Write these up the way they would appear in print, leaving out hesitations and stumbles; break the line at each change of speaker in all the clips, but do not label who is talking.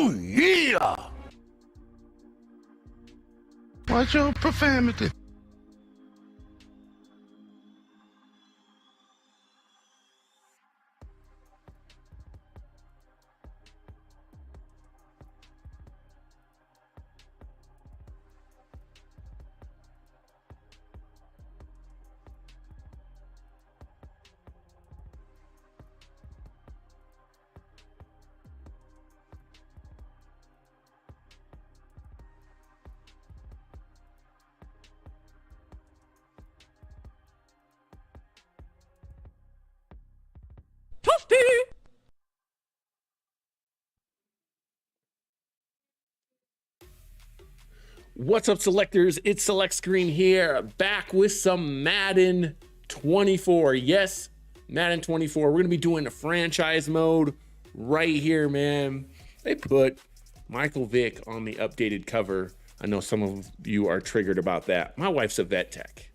Oh, yeah! Watch your profanity.
What's up, selectors? It's Select Screen here, back with some Madden 24. Yes, Madden 24. We're going to be doing a franchise mode right here, man. They put Michael Vick on the updated cover. I know some of you are triggered about that. My wife's a vet tech.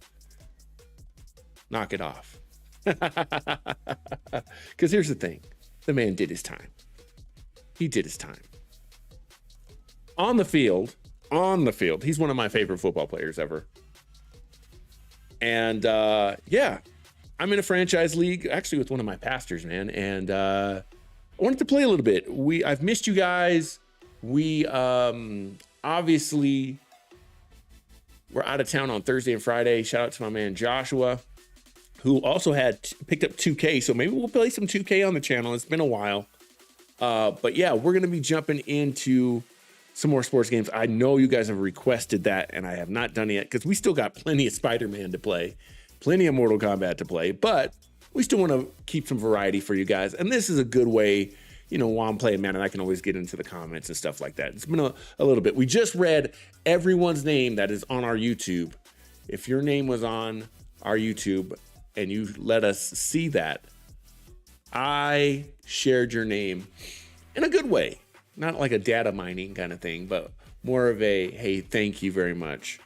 Knock it off. Because here's the thing. The man did his time. He did his time. On the field, he's one of my favorite football players ever. And yeah, I'm in a franchise league, actually with one of my pastors, man. And I wanted to play a little bit. I've missed you guys. We obviously were out of town on Thursday and Friday. Shout out to my man Joshua, who also had picked up 2K. So maybe we'll play some 2K on the channel. It's been a while. But yeah, we're going to be jumping into some more sports games. I know you guys have requested that, and I have not done it yet because we still got plenty of Spider-Man to play, plenty of Mortal Kombat to play, but we still want to keep some variety for you guys. And this is a good way, you know, while I'm playing Madden, I can always get into the comments and stuff like that. It's been a little bit. We just read everyone's name that is on our YouTube. If your name was on our YouTube and you let us see that, I shared your name in a good way. Not like a data mining kind of thing, but more of a, hey, thank you very much.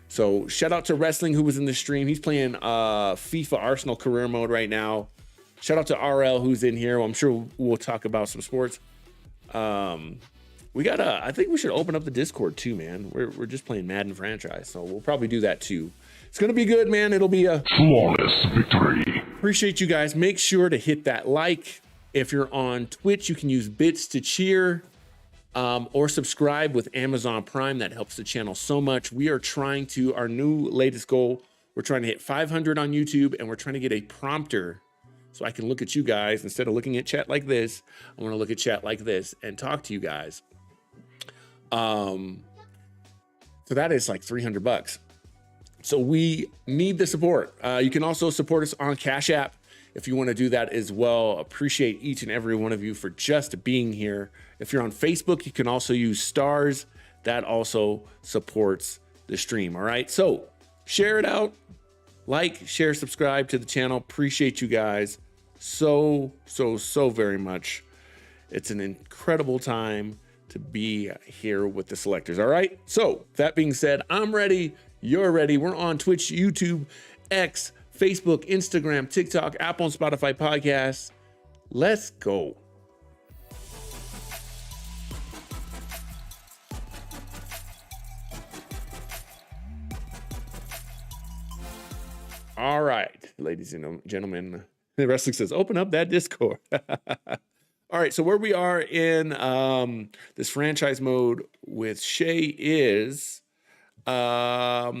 So shout out to Wrestling, who was in the stream. He's playing FIFA Arsenal career mode right now. Shout out to RL, who's in here. Well, I'm sure we'll talk about some sports. I think we should open up the Discord too, man. We're just playing Madden franchise, so we'll probably do that too. It's going to be good, man. It'll be a
flawless victory.
Appreciate you guys. Make sure to hit that like. If you're on Twitch, you can use bits to cheer or subscribe with Amazon Prime. That helps the channel so much. We are trying to, our new latest goal, we're trying to hit 500 on YouTube, and we're trying to get a prompter so I can look at you guys. Instead of looking at chat like this, I want to look at chat like this and talk to you guys. So that is like $300. So we need the support. You can also support us on Cash App if you want to do that as well. Appreciate each and every one of you for just being here. If you're on Facebook, you can also use stars. That also supports the stream. All right. So share it out. Like, share, subscribe to the channel. Appreciate you guys so very much. It's an incredible time to be here with the selectors. All right. So that being said, I'm ready. You're ready. We're on Twitch, YouTube, X, Facebook, Instagram, TikTok, Apple, and Spotify podcasts. Let's go. All right, ladies and gentlemen, the wrestling says, open up that Discord. All right, so where we are in this franchise mode with Shay is, I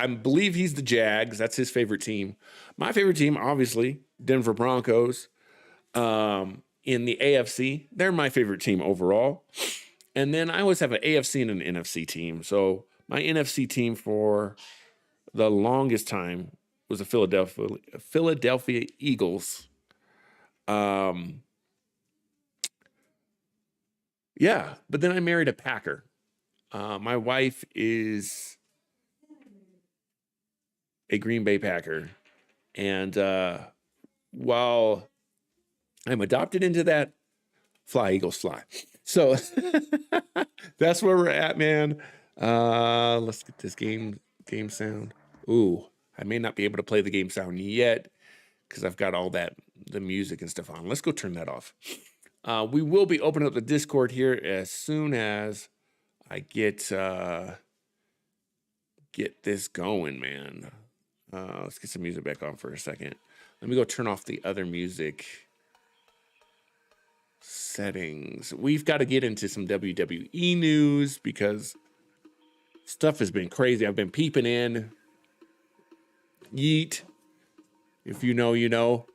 believe he's the Jags. That's his favorite team. My favorite team, obviously, Denver Broncos. In the AFC, they're my favorite team overall. And then I always have an AFC and an NFC team. So my NFC team for the longest time was the Philadelphia Eagles. Yeah, but then I married a Packer. My wife is a Green Bay Packer. And while I'm adopted into that, fly, Eagles, fly. So that's where we're at, man. Let's get this game sound. Ooh, I may not be able to play the game sound yet because I've got all the music and stuff on. Let's go turn that off. We will be opening up the Discord here as soon as I get this going, man. Let's get some music back on for a second. Let me go turn off the other music settings. We've got to get into some WWE news because stuff has been crazy. I've been peeping in. Yeet. If you know, you know.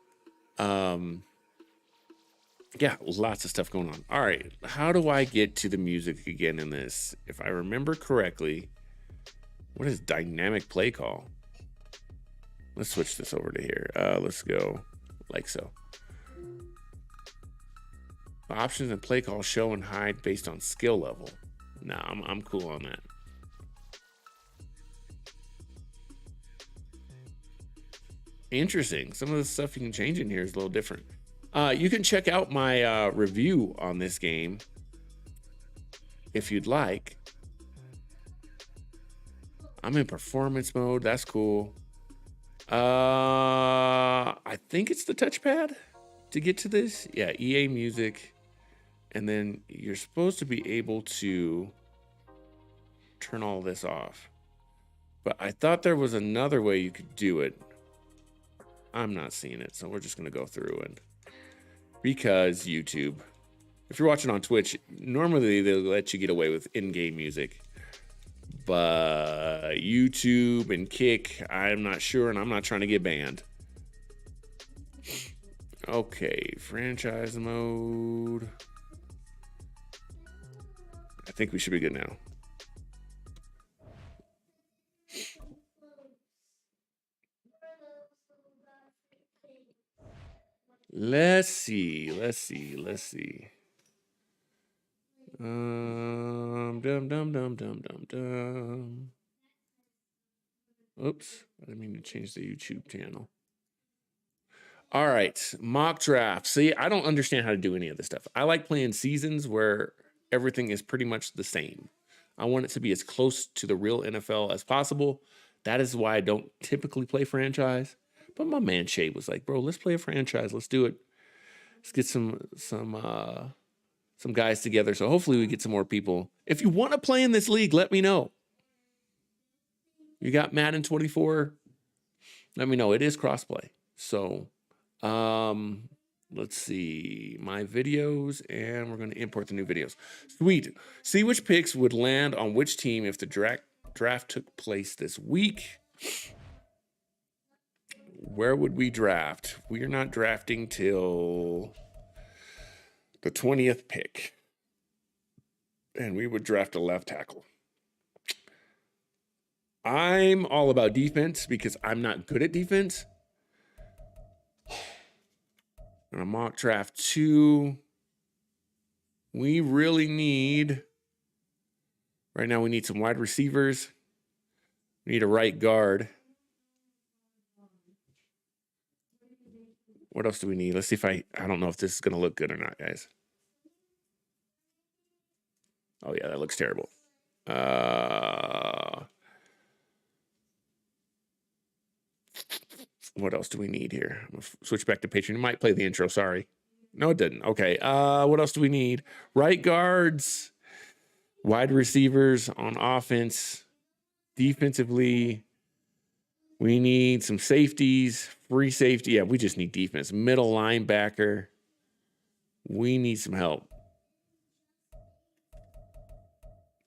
Yeah, lots of stuff going on. All right. How do I get to the music again in this? If I remember correctly, what is dynamic play call? Let's switch this over to here. Let's go like so. Options and play call show and hide based on skill level. Nah, I'm cool on that. Interesting. Some of the stuff you can change in here is a little different. You can check out my review on this game if you'd like. I'm in performance mode. That's cool. I think it's the touchpad to get to this. Yeah, EA Music. And then you're supposed to be able to turn all this off. But I thought there was another way you could do it. I'm not seeing it, so we're just going to go through and because YouTube. If you're watching on Twitch, normally they'll let you get away with in-game music. But YouTube and Kick, I'm not sure, and I'm not trying to get banned. Okay, franchise mode. I think we should be good now. Let's see. Dum dum dum dum dum dum. Oops, I didn't mean to change the YouTube channel. All right, mock draft. See, I don't understand how to do any of this stuff. I like playing seasons where everything is pretty much the same. I want it to be as close to the real NFL as possible. That is why I don't typically play franchise. But my man Shay was like, bro, let's play a franchise. Let's do it. Let's get some guys together. So hopefully we get some more people. If you want to play in this league, let me know. You got Madden 24? Let me know. It is crossplay. So let's see my videos, and we're going to import the new videos. Sweet. See which picks would land on which team if the draft took place this week. Where would we draft? We are not drafting till the 20th pick. And we would draft a left tackle. I'm all about defense because I'm not good at defense. And a mock draft 2. We really need, right now we need some wide receivers. We need a right guard. What else do we need? Let's see if I don't know if this is going to look good or not, guys. Oh, yeah, that looks terrible. What else do we need here? I'm going to switch back to Patreon. It might play the intro, sorry. No, it didn't. Okay, what else do we need? Right guards, wide receivers on offense, defensively. We need some safeties, free safety. Yeah, we just need defense. Middle linebacker. We need some help.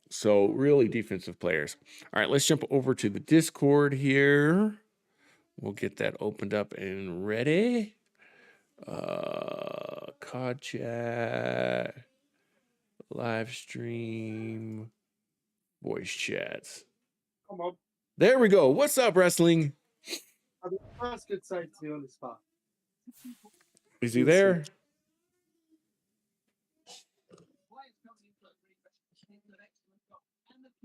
So really defensive players. All right, let's jump over to the Discord here. We'll get that opened up and ready. COD chat, live stream, voice chats.
Come on.
There we go. What's up, wrestling?
That's good safety on the spot.
Is he there?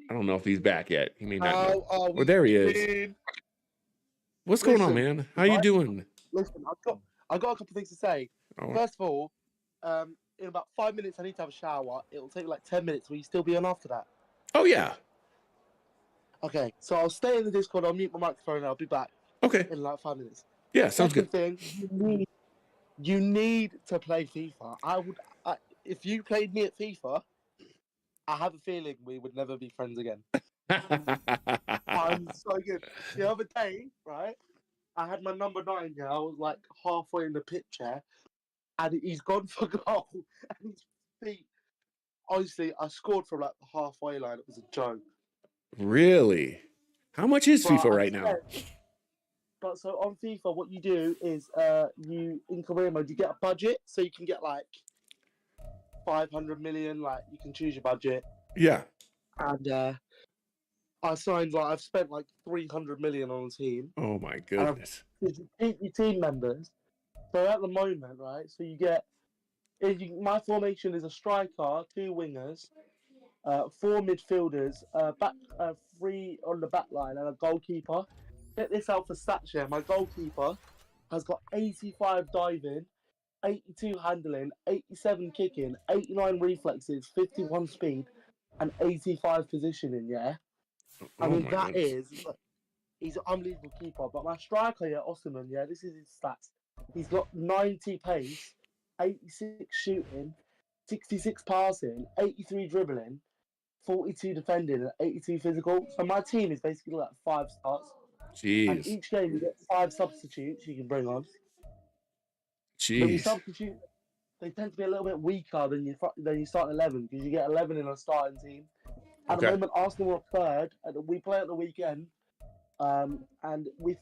I don't know if he's back yet. He may not know. Oh, there he is. What's going on, man? How you doing?
Listen, I've got a couple of things to say.
Oh.
First of all, in about 5 minutes, I need to have a shower. It'll take like 10 minutes. Will you still be on after that?
Oh, yeah.
Okay, so I'll stay in the Discord. I'll mute my microphone and I'll be back.
Okay.
In like 5 minutes.
Yeah, sounds good.
Second thing, you need to play FIFA. if you played me at FIFA, I have a feeling we would never be friends again. I'm so good. The other day, right, I had my number 9 here. I was like halfway in the pitch here, and he's gone for goal, and his feet. Honestly, I scored from like the halfway line. It was a joke.
Really? How much is
But
FIFA
I
right now?
said- But so on FIFA, what you do is you in career mode you get a budget, so you can get like 500 million. Like you can choose your budget,
Yeah.
and I signed like I've spent like 300 million on a team,
Oh my
and I've
goodness.
you keep your team members. So at the moment, right? So you get my formation is a striker, 2 wingers, 4 midfielders, back 3 on the back line, and a goalkeeper. Get this out for stats here. My goalkeeper has got 85 diving, 82 handling, 87 kicking, 89 reflexes, 51 speed, and 85 positioning. Yeah, I
Oh
mean
my
that
goodness.
is he's an unbelievable keeper. But my striker, yeah, Osman, yeah, this is his stats. He's got 90 pace, 86 shooting, 66 passing, 83 dribbling, 42 defending, and 82 physical. So my team is basically like 5 starts. And
Jeez.
each game you get 5 substitutes you can bring on. But you
Jeez.
substitute, they tend to be a little bit weaker than you start 11 because you get 11 in a starting team. At the
Okay.
moment, Arsenal are third, and we play at the weekend. And if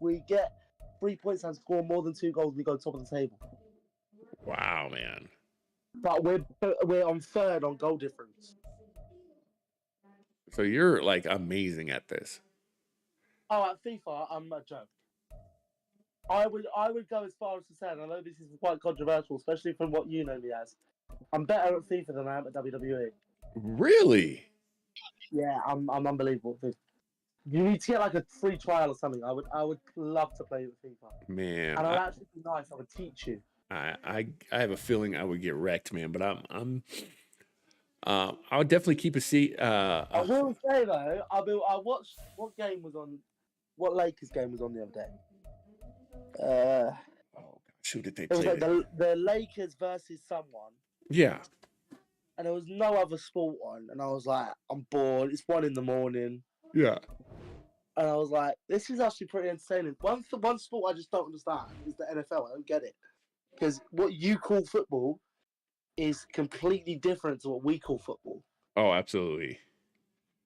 we get 3 points and score more than 2 goals, we go top of the table.
Wow, man.
But we're on third on goal difference.
So you're like amazing at this.
Oh, at FIFA, I'm a joke. I would go as far as to say, and I know this is quite controversial, especially from what you know me as. I'm better at FIFA than I am at WWE.
Really?
Yeah, I'm unbelievable. You need to get like a free trial or something. I would love to play with FIFA.
Man,
And I'd actually be nice. I would teach you.
I have a feeling I would get wrecked, man. But I would definitely keep a seat.
I will say though, I watched what game was on, what Lakers game was on the other day.
Oh gosh, who did they
It was
play?
like the Lakers versus someone,
Yeah.
and there was no other sport on, and I was like, I'm bored. It's 1 a.m,
Yeah.
and I was like, this is actually pretty entertaining. One sport I just don't understand is the NFL. I don't get it because what you call football is completely different to what we call football.
Oh, absolutely.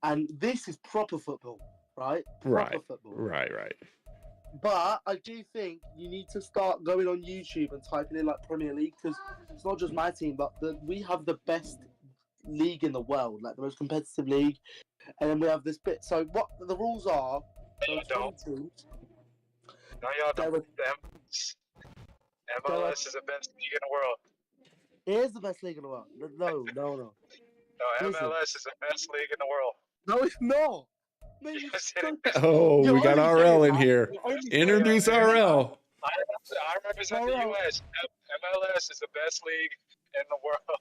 And this is proper football, right? Proper football.
Right.
But I do think you need to start going on YouTube and typing in like Premier League because it's not just my team, but we have the best league in the world, like the most competitive league. And then we have this bit. So what the rules are?
No, don't.
Teams.
No, y'all don't. MLS is the best league in the world.
It is the best league in the world. No.
No,
Listen.
MLS is the best league in the world.
No, it's not.
Yes, it is.
Oh, we got RL in here. Introduce RL.
I represent the US. MLS is the best league in the world.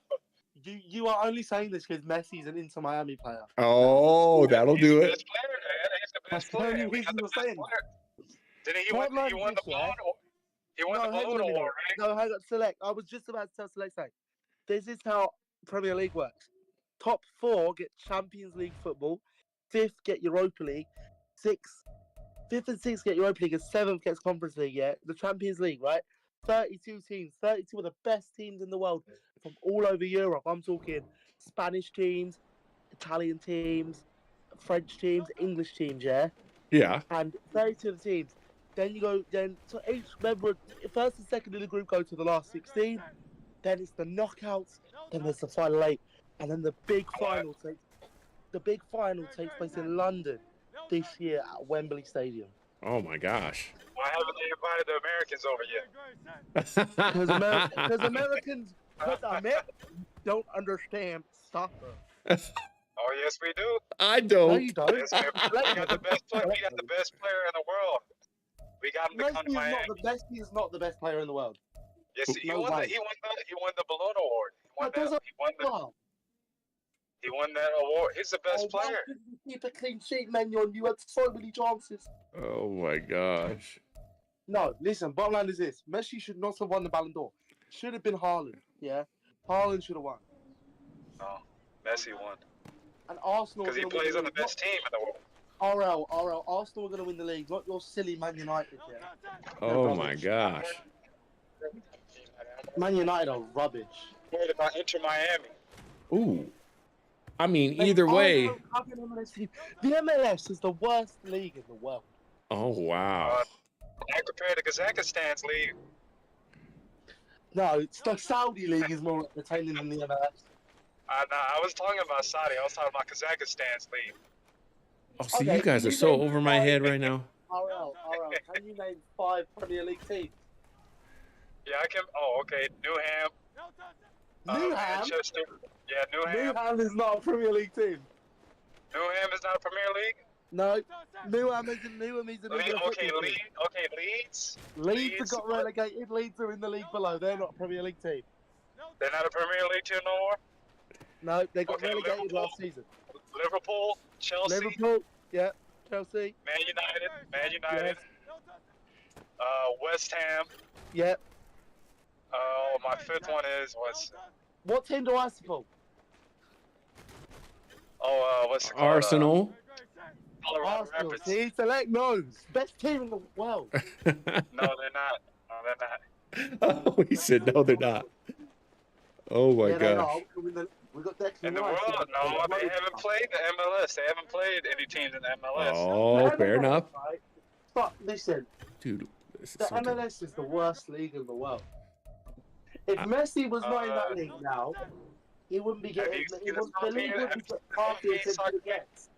You are only saying this because Messi's an Inter Miami player.
Oh, that'll do it.
He's the best player, man. He's the best
That's the
player.
only
We
reason
got the
you're
best
saying.
player. Didn't he
Top
win?
line
He won
is
the
this, yeah?
balloon. He won the
hang on
balloon
a minute.
award, right?
No, hang on, Select. I was just about to tell Select something. This is how Premier League works. Top 4 get Champions League football. 5th get Europa League. 5th and 6th get Europa League, and 7th gets Conference League. Yeah, the Champions League, right? 32 teams. 32 of the best teams in the world from all over Europe. I'm talking Spanish teams, Italian teams, French teams, English teams. Yeah.
Yeah.
And 32 of the teams. Then you go. So each member, first and second in the group, go to the last 16. Then it's the knockouts. Then there's the final 8, and then the big final takes place in London this year at Wembley Stadium.
Oh my gosh.
Why haven't they invited the Americans over yet?
Because Americans don't understand soccer.
Oh yes, we do.
I
No,
don't.
you don't.
Yes, we got the best player. We got the best player in the world. We got him to come to Miami.
Messi is not the best player in the world.
Yes, he won the balloon award. He won that award. He's the best player.
Why couldn't you keep a clean sheet, Menyon? You had so many chances.
Oh my gosh.
No, listen, bottom line is this. Messi should not have won the Ballon d'Or. Should have been Haaland. Yeah, Haaland should have won,
No, Messi won
and Arsenal are
because he
going to win
plays
the
on the
league. Not
best team in the world.
RL, Arsenal are going to win the league, not your silly Man United. Yeah, they're
Oh my
rubbish.
gosh.
Man United are rubbish.
Worried about Inter Miami.
Ooh. I mean,
Mate,
either
I
way.
don't have an MLS team. The MLS is the worst league in the world.
Oh wow.
I compared to Kazakhstan's league.
No, it's the Saudi league is more entertaining than the MLS.
I was talking about Saudi. I was talking about Kazakhstan's league.
Oh, see,
Okay,
you guys
can
are
you
so
name
over my
5
head right now.
RL, can you name 5 Premier League teams?
Yeah, I can. Oh, okay. Newham.
Newham?
Manchester. Yeah, Newham.
Newham is not a Premier League team.
Newham is not a Premier League.
No, Newham is in English
Okay,
football
Leeds.
team.
Okay, Leeds.
Leeds have got relegated. Leeds are in the league below. They're not a Premier League team.
They're not a Premier League team no more.
No, they got
Okay,
relegated
Liverpool.
last season.
Liverpool, Chelsea,
Liverpool, yeah. Chelsea,
Man United,
yes.
West Ham.
Yeah.
My fifth one is what's
What team do I support?
what's it called?
Arsenal.
Colorado
Arsenal.
Rapids.
See, select knows. Best team in the world.
No, they're not. No, they're not.
Oh, he said no, they're not. Oh my
Yeah, they
gosh.
are. We got Declan
In the
Rice.
world, no, they haven't played the MLS. They haven't played any teams in the MLS.
Oh, fair enough.
Right? But listen,
Dude, this is
the
something.
MLS is the worst league in the world. If Messi was not in that league now, he wouldn't be getting.
you seen
The league wouldn't be half the attention it gets.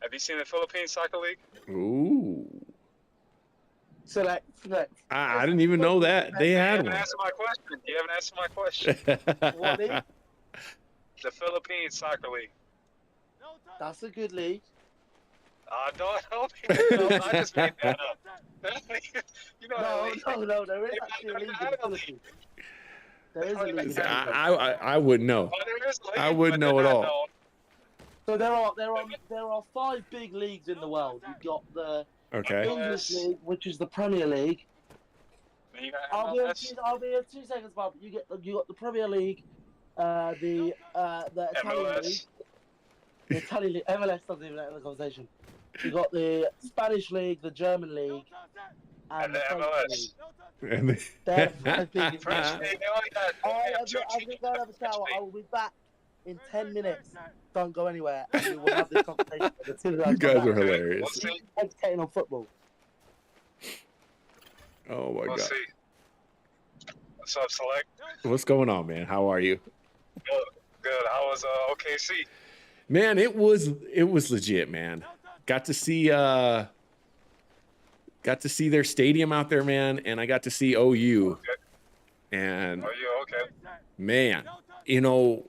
Have you seen the Philippine Soccer League?
Ooh.
Select.
I didn't even know that. They
You
had
haven't
one.
answered my question. You haven't answered my question.
What league?
The Philippine Soccer League.
That's a good league.
Don't I just made that up. You know that league.
No, there is actually a league in the Philippines. There is a league. in the Philippines.
I wouldn't know.
Oh, there is a league,
I wouldn't
but
know
they're
at
not
all.
So there are 5 big leagues in the world. You've got the
Okay.
English League, which is the Premier League.
Then you got
I'll be
MLS,
here 2 seconds, Bob. You got the Premier League, the Italian
MLS.
League, the Italian League. MLS doesn't even enter the conversation. You got the Spanish League, the German League,
and the
French
MLS.
League.
And they-
They're the biggest
French
leagues.
League, they only got
I'm
two
going to
teams.
go and have a shower. I will be back in 10 minutes. Don't go anywhere, and we will have this conversation. As soon as I
You
come
guys
back.
are hilarious.
We'll see.
Educating on football.
Oh my
We'll
god.
see. What's up, Select?
What's going on, man? How are you?
Good. How was OKC?
Man, it was legit, man. Got to see their stadium out there, man, and I got to see OU.
Okay.
And
Are you okay?
man, you know,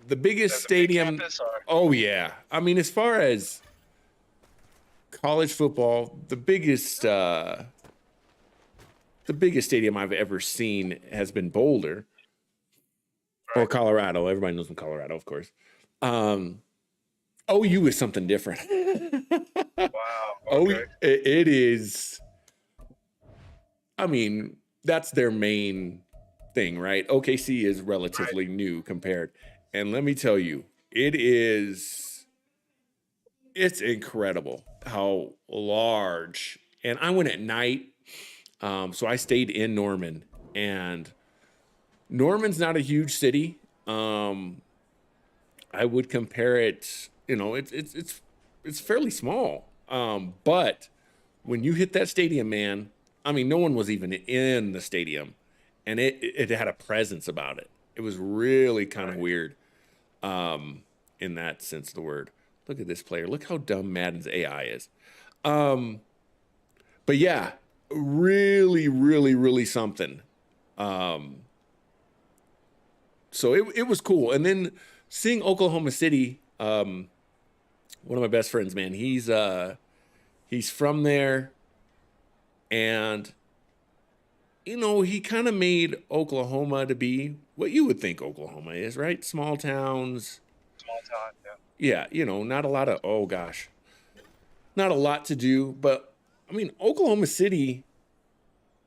the biggest
That's a big
stadium.
campus, or-
Oh yeah. I mean, as far as college football, the biggest stadium I've ever seen has been Boulder or Colorado. Everybody knows in Colorado, of course. OU is something different.
Wow.
Oh,
Okay.
it is. I mean, that's their main thing, right? OKC is relatively new compared. And let me tell you, it's incredible how large. And I went at night. So I stayed in Norman, and Norman's not a huge city. I would compare it, you know, it's fairly small. But when you hit that stadium, man, I mean, no one was even in the stadium, and it had a presence about it. It was really kind of weird, in that sense of the word. Look at this player. Look how dumb Madden's AI is. But yeah, really, really, really something. So it was cool. And then seeing Oklahoma City, one of my best friends, man, he's from there, and you know, he kind of made Oklahoma to be what you would think Oklahoma is, right? Small towns.
Small town, yeah.
Yeah, you know, not a lot of, not a lot to do, but I mean, Oklahoma City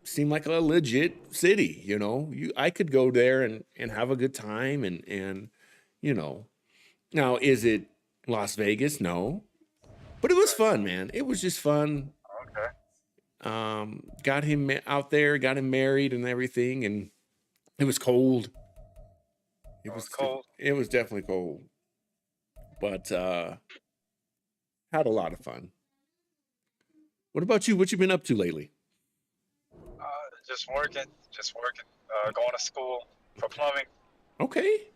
seemed like a legit city. You know, I could go there and have a good time and you know. Now, is it Las Vegas? No, but it was fun, man. It was just fun.
Okay.
Got him out there, got him married and everything, and it was cold. It was
cold.
It was definitely cold, but had a lot of fun. What about you? What you been up to lately?
Just working. Going to school for plumbing.
Okay.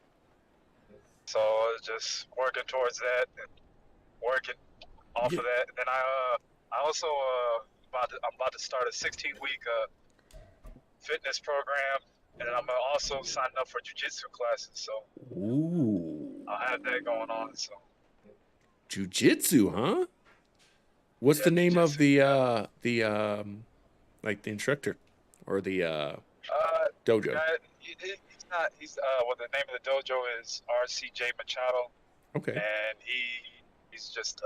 So just working towards that and working off of that. And then I also I'm about to start a 16-week fitness program, and I'm also signing up for jiu-jitsu classes. So
Ooh.
I'll have that going on. So
Jiu-jitsu, huh? What's the name of the like the instructor or the dojo?
He's not. Well, the name of the dojo is RCJ Machado.
Okay.
And he's just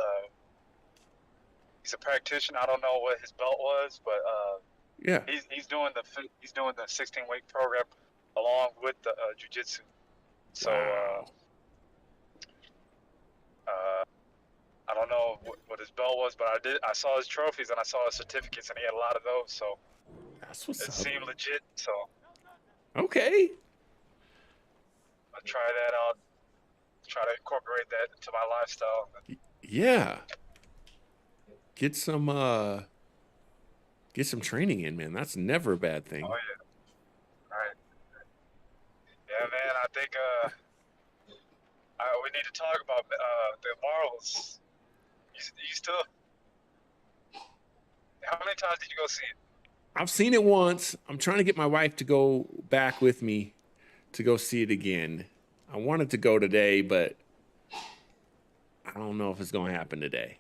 he's a practitioner. I don't know what his belt was, but
yeah,
he's doing the 16-week program along with the jiu-jitsu. So
wow.
I don't know what his belt was, but I saw his trophies and I saw his certificates, and he had a lot of those. So
That's what's
it
up.
seemed legit. So
Okay.
I'll try that out. Try to incorporate that into my lifestyle.
Yeah. Get some training in, man. That's never a bad thing.
Oh yeah. All right. Yeah, man. I think we need to talk about the Marvels. You still? How many times did you go see it?
I've seen it once. I'm trying to get my wife to go back with me to go see it again. I wanted to go today, but I don't know if it's going to happen today.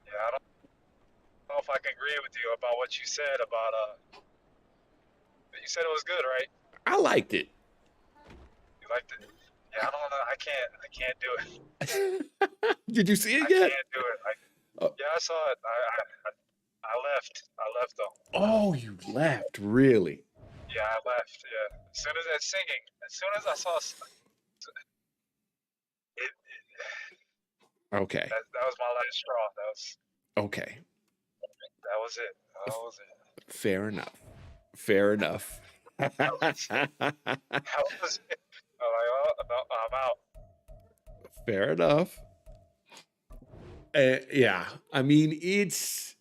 Yeah, I don't know if I can agree with you about what you said about you said it was good, right?
I liked it.
You liked it? Yeah, I don't know. I can't do it.
Did you see it
I
yet?
can't do it. Yeah, I saw it. I left though.
Oh, you left, really?
Yeah, I left. Yeah, as soon as that singing, as soon as I saw it,
Okay.
that was my last straw.
Okay.
That was it. That was it.
Fair enough. Fair enough.
That was it. I'm like, oh, no, I'm out.
Fair enough. Yeah, I mean, here's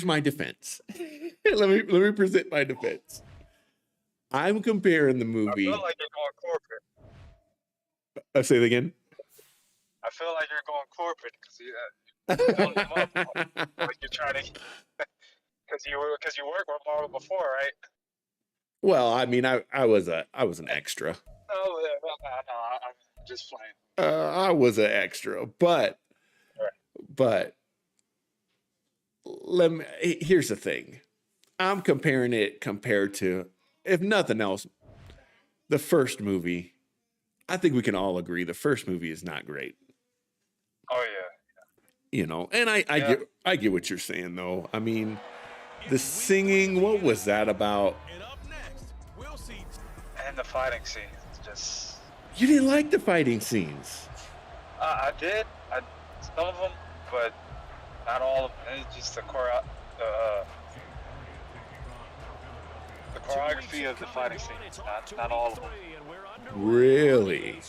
my defense. let me present my defense. I'm comparing the movie.
I feel like you're going corporate.
Say it again.
I feel like you're going corporate because like you're trying to, because you worked with Marvel before, right?
Well, I mean, I was an extra.
Oh, yeah, no, I'm just playing.
I was an extra, but here's the thing. I'm comparing it compared to, if nothing else, the first movie. I think we can all agree the first movie is not great.
Oh yeah.
You know, and I get what you're saying though. I mean, the singing, what was that about?
And the fighting scenes, just.
You didn't like the fighting scenes.
I did. Some of them, but not all of them. It's just the choreography of the fighting scenes. Not all of them.
Really?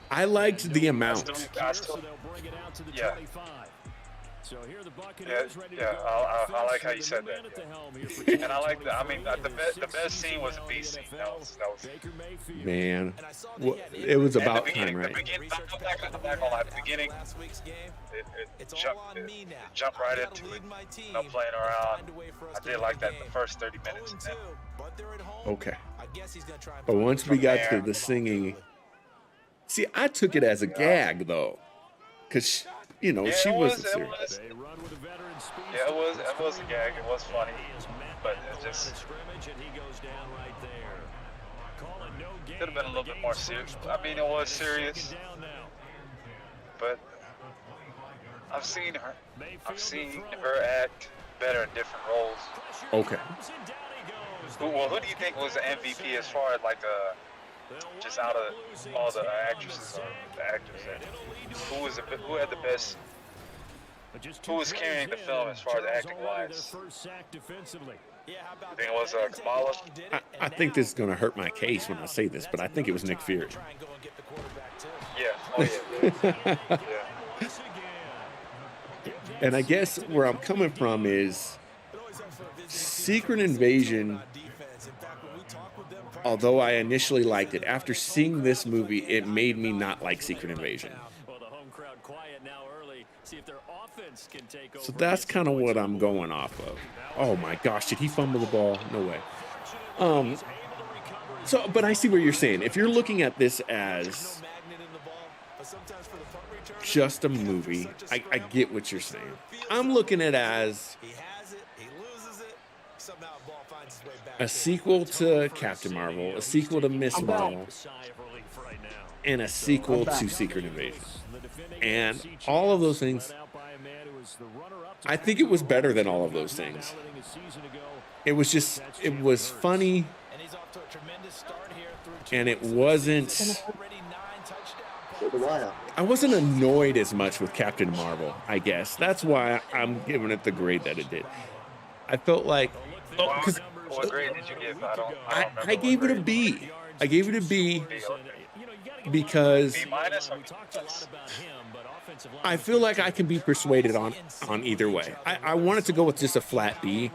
I liked the amount.
Yeah. I like how you said that. Yeah. And I like that. I mean, the best scene was the beast scene. That was
man. It was about time, right?
I'm not gonna lie. The beginning, it jumped right into it. No playing around. I did like that the first 30 minutes.
Okay. But once we got to the singing, see, I took it as a gag though, because you know she wasn't serious.
Yeah, it was a gag. It was funny, but it just could have been a little bit more serious. I mean, it was serious, but I've seen her. I've seen her act better in different roles.
Okay.
Who do you think was the MVP as far as like just out of all the actresses or the actors? Who had the best? Who was carrying the film as far as acting wise? You think it was Kamala?
I think this is going to hurt my case when I say this, but I think it was Nick Fury.
Yeah. Oh yeah. Yeah.
And I guess where I'm coming from is Secret Invasion, although I initially liked it, after seeing this movie, it made me not like Secret Invasion. So that's kind of what I'm going off of. Oh my gosh, did he fumble the ball? No way. But I see what you're saying. If you're looking at this as just a movie, I get what you're saying. I'm looking at it as a sequel to Captain Marvel, a sequel to Miss Marvel, and a sequel to Secret Invasion. And all of those things, I think it was better than all of those things. It was funny, and it wasn't. I wasn't annoyed as much with Captain Marvel, I guess. That's why I'm giving it the grade that it did. I felt like,
what grade did you give?
I gave it a B. I gave it a B because
B minus.
I feel like I can be persuaded on either way. I wanted to go with just a flat B.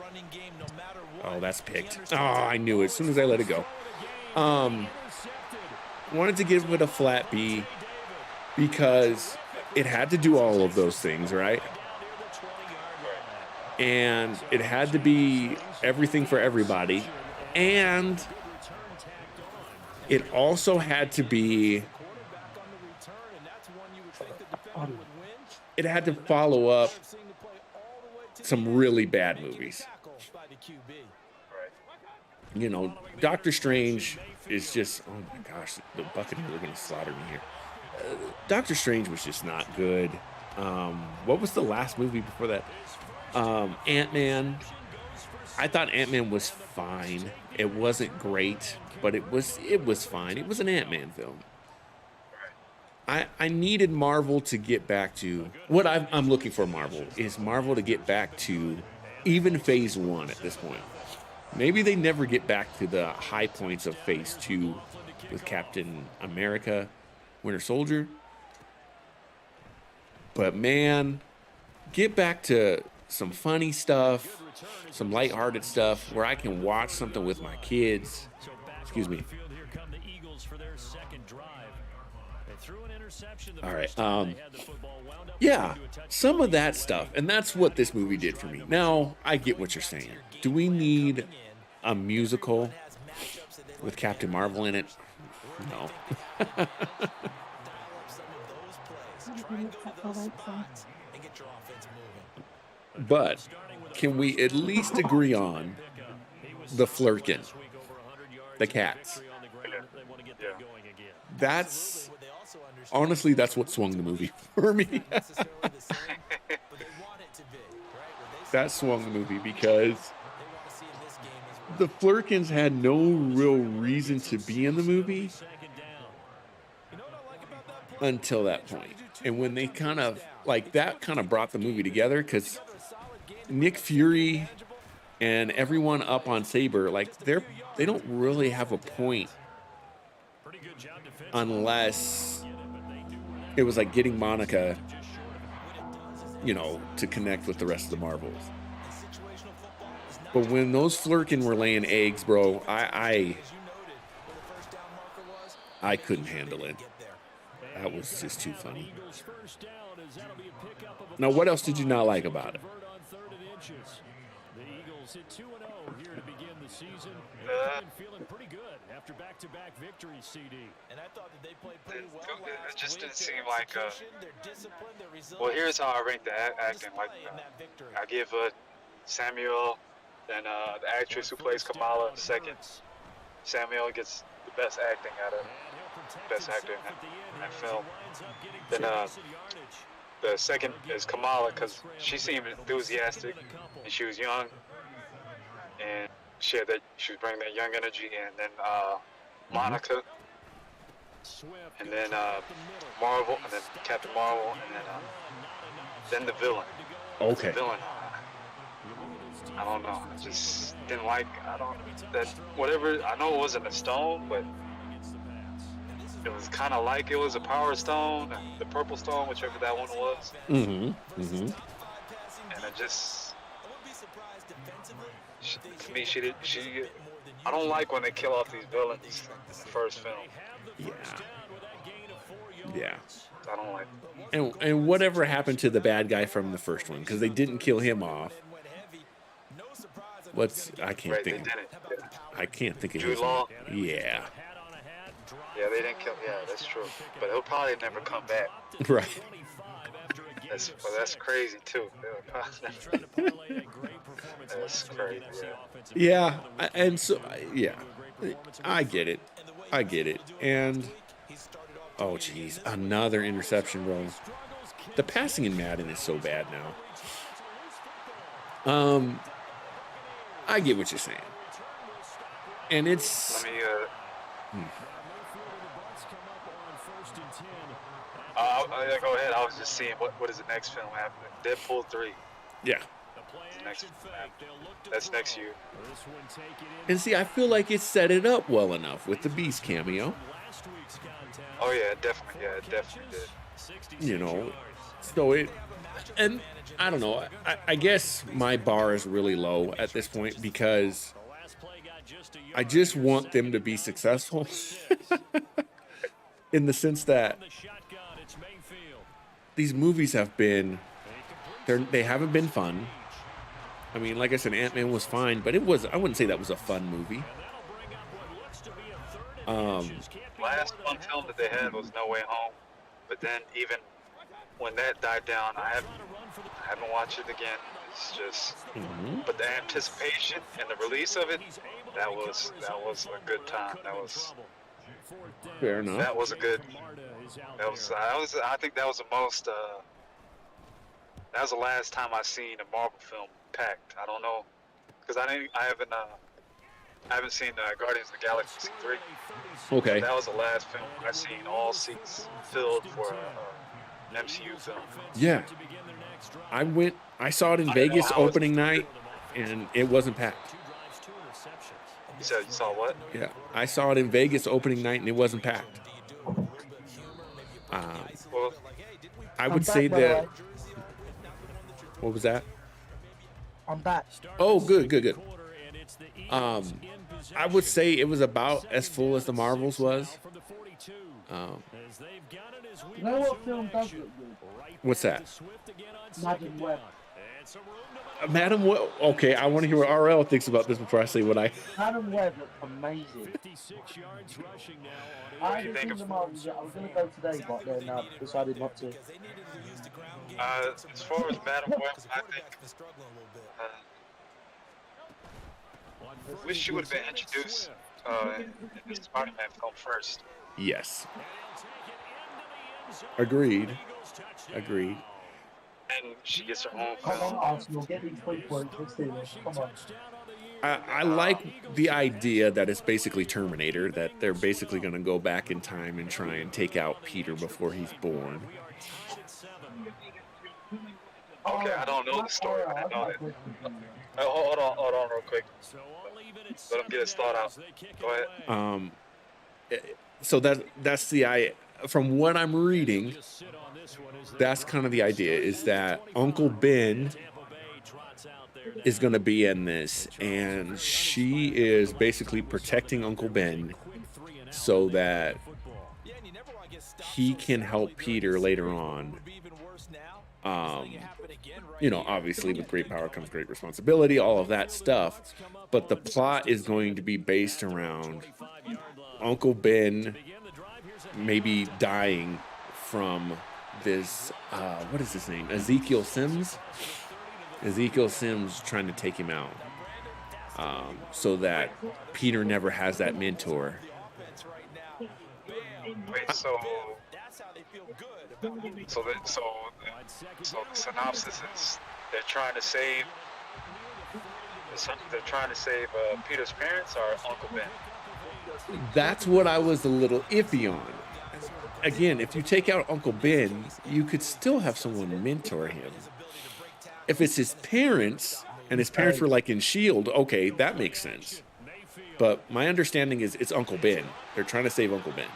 Oh, that's picked. Oh, I knew it as soon as I let it go. Wanted to give it a flat B because it had to do all of those things, right? And it had to be everything for everybody. And it also had to be, it had to follow up some really bad movies. You know, Doctor Strange is just, oh my gosh, the Buccaneers are going to slaughter me here. Doctor Strange was just not good. What was the last movie before that? Ant-Man. I thought Ant-Man was fine. It wasn't great, but it was fine. It was an Ant-Man film. I needed Marvel to get back to what I'm looking for. Marvel to get back to even Phase 1 at this point. Maybe they never get back to the high points of Phase 2 with Captain America, Winter Soldier. But man, get back to some funny stuff, some lighthearted stuff where I can watch something with my kids. Excuse me. All right. Yeah, some of that stuff. And that's what this movie did for me. Now, I get what you're saying. Do we need a musical with Captain Marvel in it? No. But can we at least agree on the Flurkin, the cats? That's honestly, that's what swung the movie for me. That swung the movie because the Flurkins had no real reason to be in the movie until that point. And when they kind of, like, that kind of brought the movie together because Nick Fury and everyone up on Saber, like, they don't really have a point unless it was like getting Monica, you know, to connect with the rest of the Marvels. But when those Flurkin were laying eggs, bro, I couldn't handle it. That was just too funny. Now, what else did you not like about it?
It just didn't seem like well, here's how I rank the acting. Like, I give Samuel and the actress who plays Kamala second. Samuel gets the best acting out of best actor in that film. Then the second is Kamala because she seemed enthusiastic and she was young and she was bringing that young energy. And then Monica, and then Marvel, and then Captain Marvel, and then the villain.
Okay.
The villain. I don't know. I just didn't like. That whatever. I know it wasn't a stone, but it was kind of like it was a power stone, the purple stone, whichever that one was.
Mm-hmm. Mm-hmm.
And it just, to me, I don't like when they kill off these villains in the first film.
Yeah. Yeah.
I don't like
it. And whatever happened to the bad guy from the first one? Because they didn't kill him off. I can't think.
They didn't. Yeah.
I can't think of
Jude
his
Law.
name. Yeah.
Yeah, they didn't kill. Yeah, that's true. But he'll probably never come back.
Right.
That's crazy too. That's crazy.
Yeah. And so, yeah, I get it. And oh, geez, another interception, bro. The passing in Madden is so bad now. I get what you're saying, and it's.
Let me. Go ahead. I was just seeing what is the next film happening. Deadpool 3.
Yeah.
That's next year.
And see, I feel like it set it up well enough with the Beast cameo.
Oh yeah, it definitely did.
You know, and I don't know. I guess my bar is really low at this point because I just want them to be successful in the sense that these movies they haven't been fun. I mean, like I said, Ant-Man was fine, but I wouldn't say that was a fun movie.
Last fun film that they had was No Way Home, but then even when that died down, I haven't watched it again. It's just, but the anticipation and the release of it, that was a good time. That was
fair enough.
That was a good. I think that was the most. That was the last time I seen a Marvel film packed. I don't know, because I haven't seen Guardians of the Galaxy 3.
Okay.
That was the last film I seen all seats filled for an MCU film.
Yeah. I saw it in Vegas opening night, and it wasn't packed.
You said you saw what?
Yeah, I saw it in Vegas opening night, and it wasn't packed.
Well,
I would say that. What was that?
I'm back.
Oh, good. I would say it was about as full as the Marvels was.
You know what film does look good?
What's that?
Madden Web.
Madam Web. Okay, I want to hear what RL thinks about this before I say what I.
Madden Web looked amazing. I haven't seen the Marvels yet. I was going to go today, but then decided not to.
As far as Madam Web, I think wish she would have been introduced in the Spider-Man film first.
Yes. Agreed.
And she gets her own
Come
film.
on, Arsenal, get these 3 points. Let's do this. Come on.
I like the idea that it's basically Terminator, that they're basically going to go back in time and try and take out Peter before he's born.
Okay, I don't know the story. I didn't know that. Hold on real quick. Let him get his thought out. Go ahead.
So that's from what I'm reading, that's kind of the idea, is that Uncle Ben is going to be in this, and she is basically protecting Uncle Ben so that he can help Peter later on. Obviously with great power comes great responsibility, all of that stuff. But the plot is going to be based around Uncle Ben maybe dying from this, what is his name? Ezekiel Sims trying to take him out. So that Peter never has that mentor.
Wait, so So the synopsis is they're trying to save Peter's parents or Uncle Ben.
That's what I was a little iffy on. Again, if you take out Uncle Ben, you could still have someone mentor him. If it's his parents, and his parents were like in S.H.I.E.L.D., okay, that makes sense. But my understanding is it's Uncle Ben. They're trying to save Uncle Ben.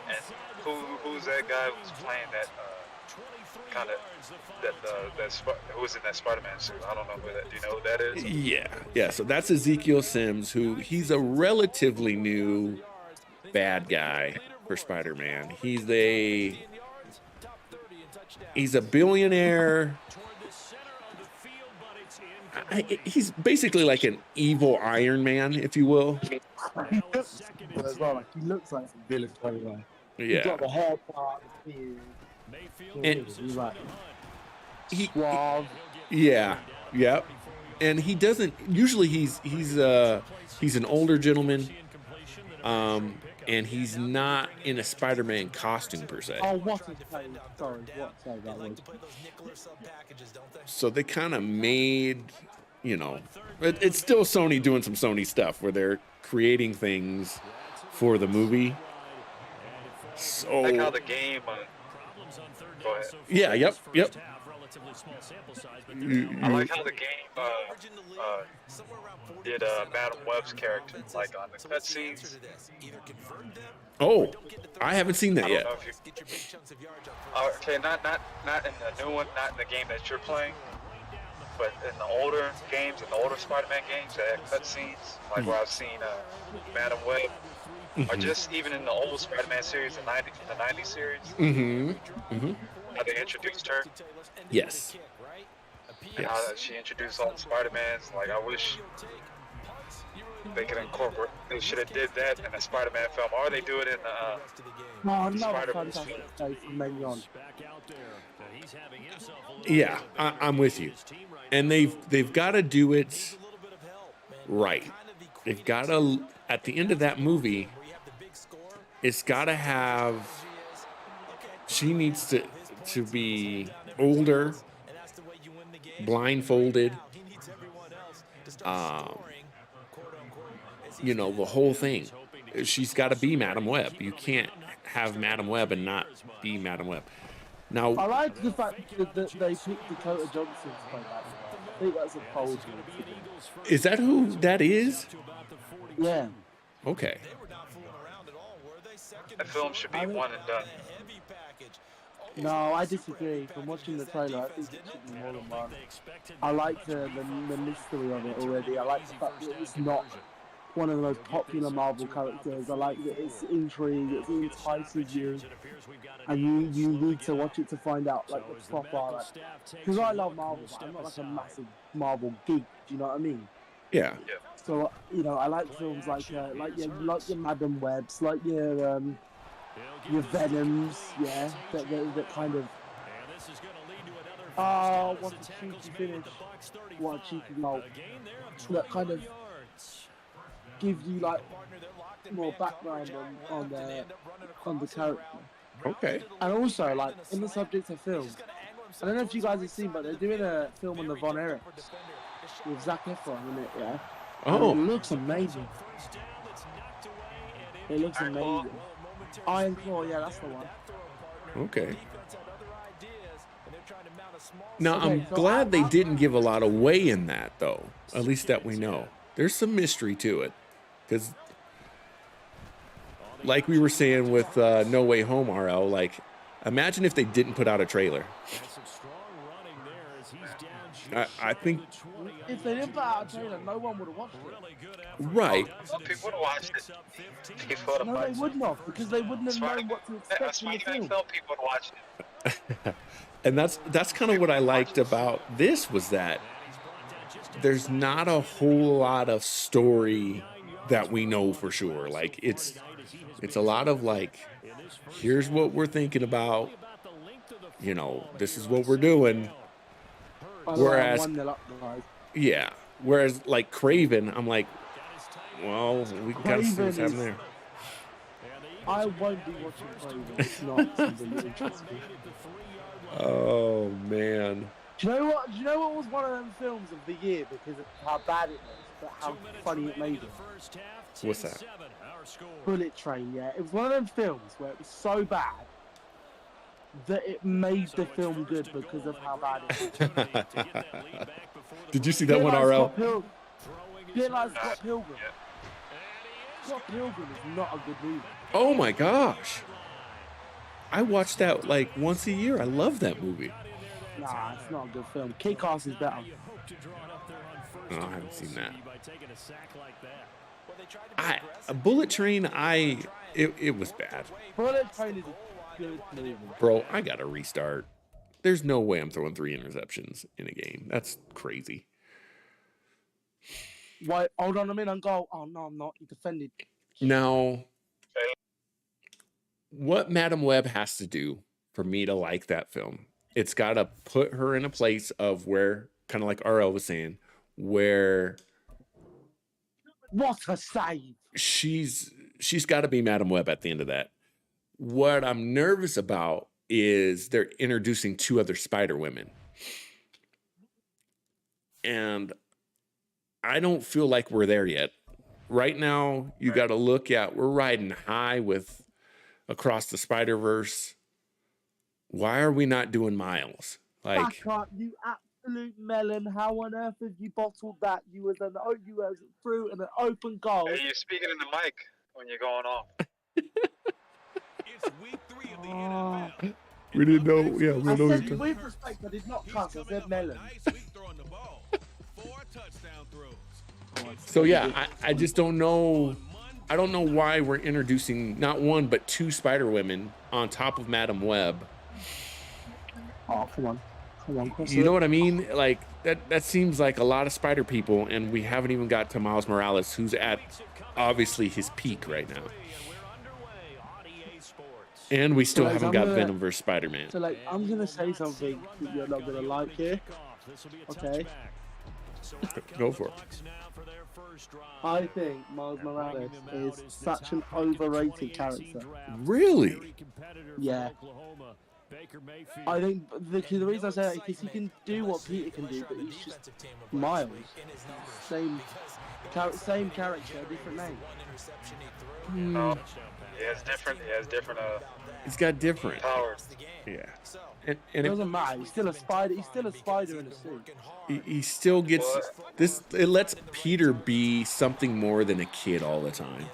And who's that guy who's playing that who was in that Spider-Man suit? I don't know who that. Do you know who that is?
Yeah. So that's Ezekiel Sims, he's a relatively new bad guy for Spider-Man. He's a billionaire. He's basically like an evil Iron Man, if you will.
He looks like a villain anyway. He's
Yeah.
got the hair part, the beard. He's like suave.
Yep. And he doesn't usually he's an older gentleman. And he's not in a Spider-Man costume per se.
Oh, what a shame. Sorry, that was.
So they kind of made, it's still Sony doing some Sony stuff where they're creating things for the movie. So
like how the game. Go ahead.
Yeah. Yep.
I like how the game did Madam Web's character, like on the cutscenes.
Oh, I haven't seen that yet.
Okay, not in the new one, not in the game that you're playing, but in the older games, in the older Spider-Man games, that had cutscenes, like where I've seen Madam Web, or just even in the old Spider-Man series, the 90s series. How they introduced her.
Yes.
And how she introduced all the Spider-Mans. Like, I wish they could incorporate. They should have did that in the Spider-Man film, or they do it in the Spider-Man film.
Yeah, I'm with you. And they've got to do it right. They've got to, at the end of that movie, it's got to have. She needs to be older, blindfolded, the whole thing. She's got to be Madam Web. You can't have Madam Web and not be Madam Web. Now,
I like the fact that they picked Dakota Johnson to play that. I think that's a bold move.
Is that who that is?
Yeah.
Okay.
That film should be one and done.
No, I disagree. From watching the trailer, I think it should be more than one. I like the mystery of it already. I like the fact that it's not one of the most popular Marvel characters. I like that it's intrigue, it entices you, and you need to watch it to find out like the proper. Because I love Marvel, but I'm not like a massive Marvel geek. Do you know what I mean?
Yeah.
So I like films like your Madam Webs, like your Venoms, yeah, that kind of. Oh, what a cheeky finish! What a cheeky goal! That kind of gives you like more background on the character.
Okay.
And also, like in the subject of film, I don't know if you guys have seen, but they're doing a film on the Von Erichs with Zac Efron in it, yeah.
Oh.
And it looks amazing. It looks amazing. Iron Claw, yeah, that's the one.
Okay. Now, I'm glad they didn't give a lot away in that, though. At least that we know. There's some mystery to it. Because, like we were saying with No Way Home, RL, like, imagine if they didn't put out a trailer. I think...
If they didn't put out a trailer, no one would have watched it.
Right.
People would have watched it.
No, they wouldn't have, because they wouldn't have known what to expect from the film.
People would watch it.
And that's kind of what I liked about this, was that there's not a whole lot of story that we know for sure. Like, it's a lot of like, here's what we're thinking about, this is what we're doing. Whereas, whereas like Craven, I'm like, well, we can kind of see what's happening there.
I won't be watching Frozen. It's not something that interests me.
Oh man.
Do you know what? Do you know what was one of them films of the year because of how bad it was, but how funny it made it?
What's that?
Bullet Train. Yeah, it was one of them films where it was so bad that it made the film good because of how bad it was.
Did you see that one, RL?
Bit like Scott Pilgrim. Scott Pilgrim is not a good movie.
Oh my gosh. I watch that like once a year. I love that movie.
Nah, it's not a good film. Kick-Ass is better.
Oh, I haven't seen that. A Bullet Train, it was bad.
Bullet Train is a good movie.
Bro, I got to restart. There's no way I'm throwing 3 interceptions in a game. That's crazy.
Wait, hold on a minute and go. Oh, no, I'm not. You defended.
Now, what Madam Web has to do for me to like that film, it's got to put her in a place of where, kind of like RL was saying, where
what a save!
She's got to be Madam Web at the end of that. What I'm nervous about is they're introducing 2 other Spider Women. And I don't feel like we're there yet. Right now, you got to look at, we're riding high with Across the Spider-Verse. Why are we not doing Miles? Like,
back up, you absolute melon. How on earth have you bottled that? You was through an open goal.
Hey, you're speaking in the mic when you're going off.
It's week 3 of the NFL.
we didn't know. Yeah, we
I
know.
said, with respect, I did not cuss. I said melon.
So yeah, I just don't know. I don't know why we're introducing not 1 but 2 Spider Women on top of Madam Web.
Oh, come on.
You know what I mean? Like that seems like a lot of Spider people, and we haven't even got to Miles Morales, who's at obviously his peak right now. And we still haven't got Venom vs. Spider-Man.
So, like, I'm gonna say something that you're not gonna like here. Okay.
Go for it.
I think Miles Morales is such an overrated character.
Really?
Yeah. I think the reason I say that is because he can do what Peter can do, but he's just Miles. Same character, different name.
No, he has different.
He's got different
powers.
Yeah.
It doesn't matter. He's still a spider. He's still a spider in a suit.
He still gets this. It lets Peter be something more than a kid all the time.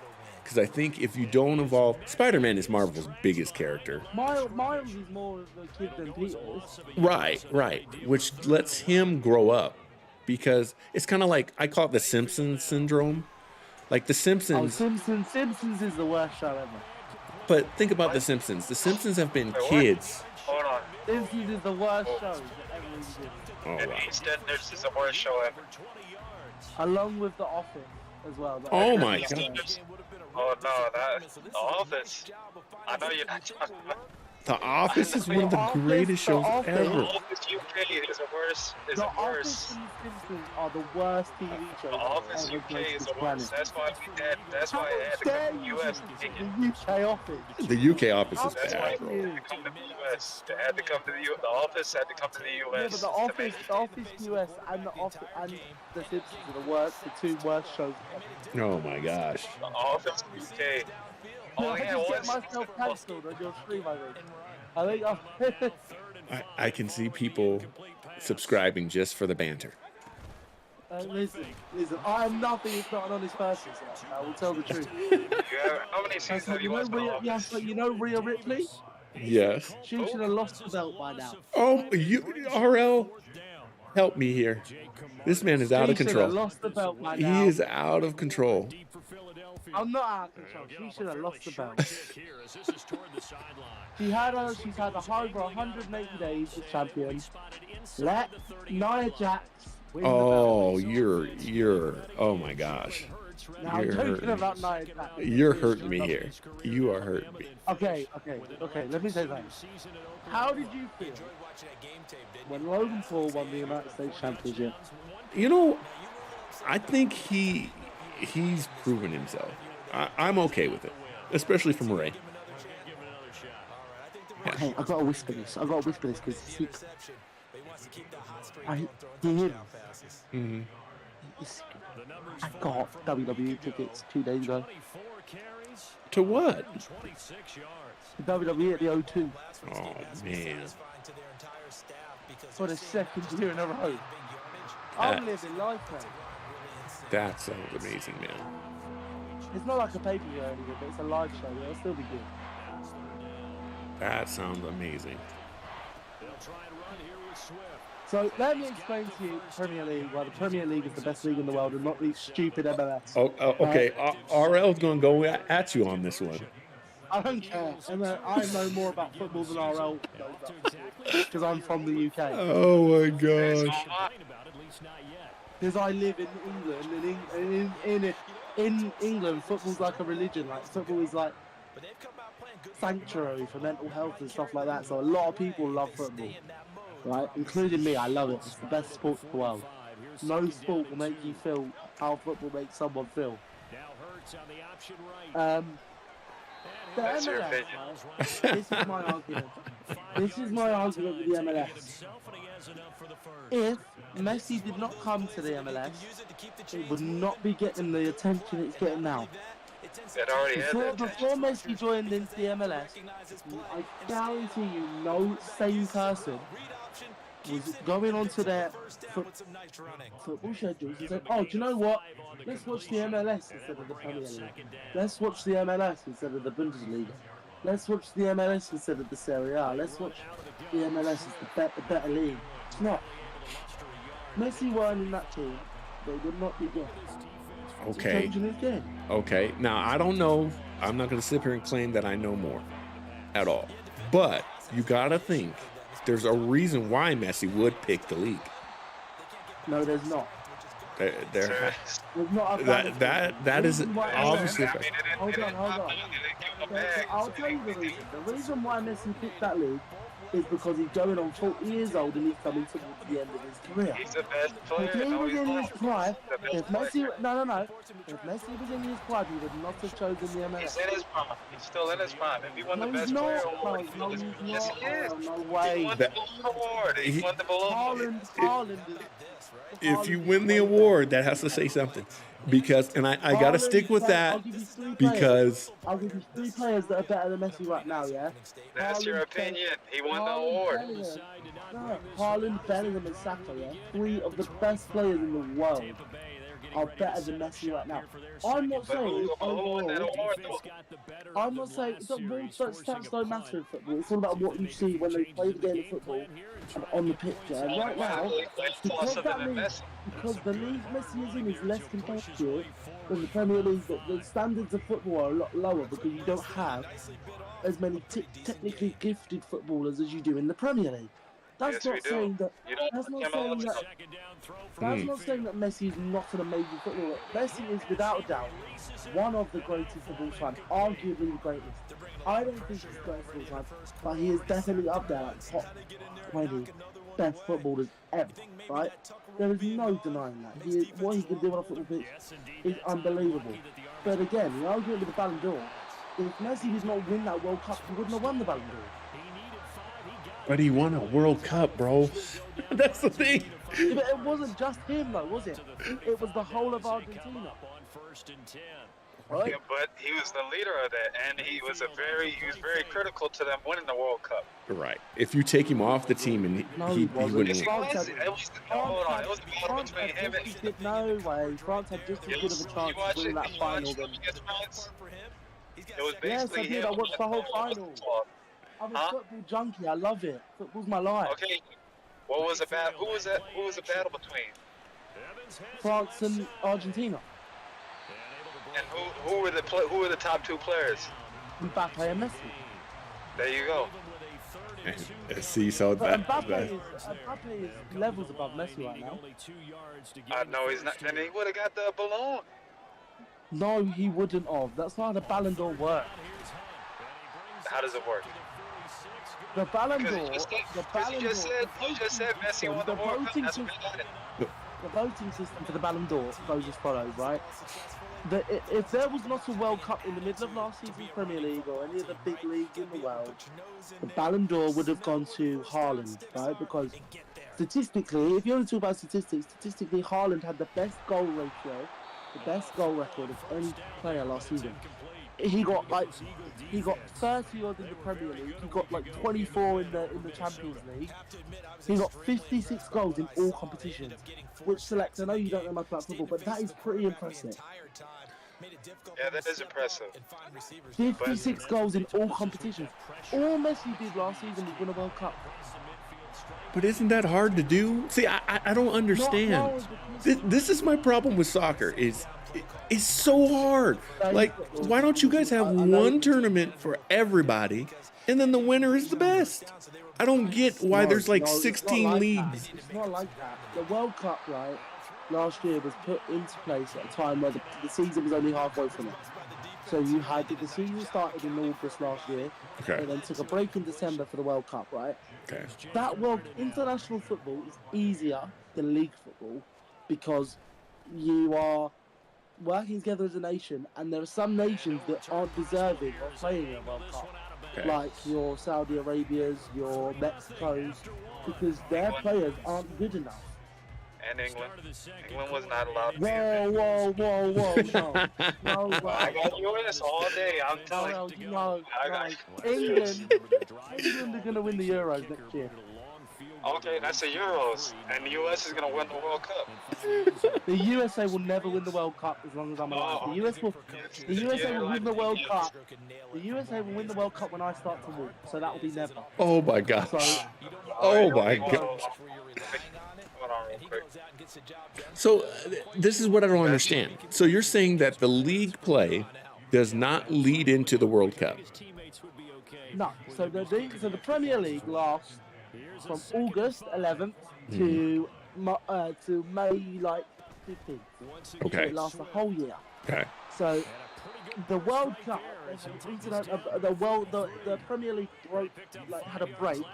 Because I think if you don't evolve, Spider-Man is Marvel's biggest character.
Miles is more of a kid than Peter is.
Right. Which lets him grow up. Because it's kind of like, I call it the Simpsons syndrome. Like the Simpsons.
Oh, Simpsons is the worst show ever.
But think about the Simpsons. The Simpsons have been kids.
Hold on.
Simpsons is the worst show that ever existed.
Oh,
And
wow.
EastEnders is the worst show ever.
Along with The Office as well.
Oh my god.
EastEnders. Oh no, The Office. I know you're not talking about.
The Office is one of the greatest shows
Office.
ever.
The Office UK is the worst. Is
The
the
Office
worst.
and The Simpsons are the worst TV shows.
The Office
ever
UK
graced
is
this
the worst.
planet.
That's why it had to
Dare
come to the
you
US
say
to take it.
the UK Office.
The UK Office is
That's why
bad,
it
bro.
had to come to the US. It had to come to the U. The Office had to come to the
Yeah,
US.
but The
to
Office,
make
The Office US and The Office and The Simpsons are the 2 worst shows ever.
Oh my gosh.
The Office UK. Only
I
had
just
one
get myself cancelled on your stream, I think
I can see people subscribing just for the banter.
listen, I am nothing if not an honest person, so I will tell the truth.
How many seasons have you watched The Office?
Yes, but you know Rhea Ripley?
Yes.
She should have lost the belt by now.
Oh, RL, help me here. This man is out of
She should have
control.
lost the belt by now.
He is out of control.
I'm not out of control. She should have lost the belt. She's had over 180 days as champion. Let Nia Jax win
Oh,
the belt.
you're. Oh my gosh.
Now I'm
You're
joking
hurting.
about Nia Jax.
You're hurting me here. You are hurting me.
Okay. Let me say that. How did you feel when Logan Paul won the United States Championship?
You know, I think he's proven himself. I'm okay with it. especially from Ray.
Hey, I've got to whisper this. Because do you hear me?
Mm-hmm.
I got WWE tickets 2 days ago.
To what?
WWE at the O2
Oh man.
for the second year in a row. I'm living life, man.
That sounds amazing, man.
It's not like a pay-per-view or anything, but it's a live show. It'll still be good.
That sounds amazing.
So let me explain to you Premier League, why the Premier League is the best league in the world and not these stupid MLS.
Okay. RL's going to go at you on this one.
I don't care. I know more about football than RL because I'm from the UK.
Oh my gosh.
Because I live in England, and in England, football's like a religion. Like football is like sanctuary for mental health and stuff like that. So a lot of people love football, right? Including me. I love it. It's the best sport in the world. No sport will make you feel how football makes someone feel. The
That's your
MLS,
opinion.
right? This is my argument. This is my argument with the MLS. If Messi did not come to the MLS, it would not be getting the attention it's getting now.
It already had that.
Before Messi joined into the MLS, I guarantee you no sane person was going onto their football schedules and said, oh, do you know what? Let's watch the MLS instead of the Premier League. Let's watch the MLS instead of the Bundesliga. Let's watch the MLS instead of the Serie A. Let's watch the MLS as the better league. It's not. Messi weren't in that team, they would not be good.
Okay.
Changing his game.
Okay. Now, I don't know. I'm not going to sit here and claim that I know more at all. But you got to think there's a reason why Messi would pick the league.
No, there's not.
There's
not a
that is obviously.
Hold on. I'll tell you the reason. The reason why Messi picked that league is because he's going on 40 years old and he's coming towards the end of his career.
He's the best player.
If he
No,
was
he's
in
not.
his prime, if Messi,
player.
if Messi was in his prime, he would not have chosen the MLS.
He's in his prime. He's still in his prime. If he won the
No,
best
he's
player
not.
award,
No, he's
yes,
not.
he is.
Oh, no
He
way.
won the Balloon Award. He won the Balloon.
Haaland
If you win the award, that has to say something. Because, and I got to stick with that because.
I'll give you 3 players that are better than Messi right now, yeah?
That's your opinion. He won the award.
Haaland, Bellingham, and Saka, yeah? 3 of the best players in the world are better than Messi right now. I'm not saying I'm not saying stats don't matter in football. It's all about what you see when they play the game of football and on the pitch. And right now, because the league Messi is in is less competitive than the Premier League, the standards of football are a lot lower because you don't have as many technically gifted footballers as you do in the Premier League. That's not saying that. That's not saying that Messi is not an amazing footballer. Messi is, without a doubt, one of the greatest of all time, arguably the greatest. I don't think he's the greatest of all time, but he is definitely up there, like top 20 best footballers ever. Right? There is no denying that. What he can do on a football pitch is unbelievable. But again, the argument with the Ballon d'Or, if Messi did not win that World Cup, he wouldn't have won the Ballon d'Or.
But he won a World Cup, bro. That's the thing.
Yeah, but it wasn't just him, though, was it? It was the whole of Argentina. Right?
Yeah, but he was the leader of that, and he was very critical to them winning the World Cup.
Right. If you take him off the team and he wouldn't.
It was a battle between him and.
No way. France had just as good of a chance to win that final than.
It was
Yes, I
basically
did.
him.
I watched the whole final. I'm a football junkie. I love it. Football's my life.
Okay. What was the battle? Who was that? Who was the battle between?
France and Argentina.
And who were the top 2 players?
Mbappe and Messi.
There you go.
See, so
But Mbappe is levels above Messi right now.
No, he's not. Then he would have got the balloon.
No, he wouldn't have. That's not how the Ballon d'Or works.
How does it work?
The Ballon
Because
d'Or.
you just said Messi won the World Cup. That's what he got it.
the voting system for the Ballon d'Or goes as follows, right? If there was not a World Cup in the middle of last season's Premier League or any of the big leagues in the world, the Ballon d'Or would have gone to Haaland, right? Because statistically, if you want to talk about statistics, statistically Haaland had the best goal ratio, the best goal record of any player last season. He got 30 odd in the Premier League. He got like 24 in the Champions League. He got 56 goals in all competitions. Which selects, I know you don't know much about football, but that is pretty impressive.
Yeah, that is impressive.
56 goals in all competitions. All Messi did last season was win a World Cup.
But isn't that hard to do? See, I don't understand. This is my problem with soccer. It's so hard. Like, why don't you guys have one tournament for everybody, and then the winner is the best? I don't get why there's like 16 leagues.
It's not like that. The World Cup, right, last year was put into place at a time where the season was only halfway from it. So you had the season started in August last year, and then took a break in December for the World Cup, right?
Okay.
That international football is easier than league football because you are working together as a nation, and there are some nations that aren't deserving of playing a World Cup, like your Saudi Arabias, your Mexicos, because their players aren't good enough.
And England. England was not allowed to be
Whoa, no,
I got US all day, I'm telling you.
no. England are going to win the Euros next year.
Okay, that's the Euros, and the US is going to win the World Cup.
The USA will never win the World Cup as long as I'm alive. The USA will win the World Cup. The USA will win the World Cup when I start to walk, so that will be never.
Oh my gosh.
So,
my gosh. So this is what I don't understand. So you're saying that the league play does not lead into the World Cup?
No. So the Premier League lasts from August 11th to May 15th.
Okay.
So it lasts the whole year.
Okay.
So the World Cup, the Premier League had a break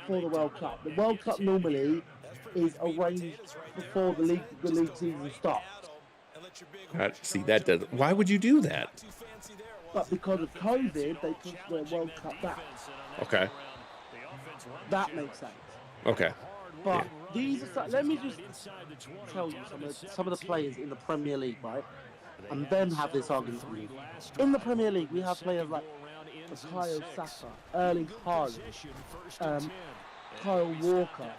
for the World Cup. The World Cup normally is arranged before the league season starts.
See, that doesn't. Why would you do that?
But because of COVID, they pushed the World Cup back.
Okay.
That makes sense.
Okay.
But these are. Let me just tell you some of the players in the Premier League, right? And then have this argument with you. In the Premier League, we have players like Kyle Saka, Erling Haaland, Kyle Walker,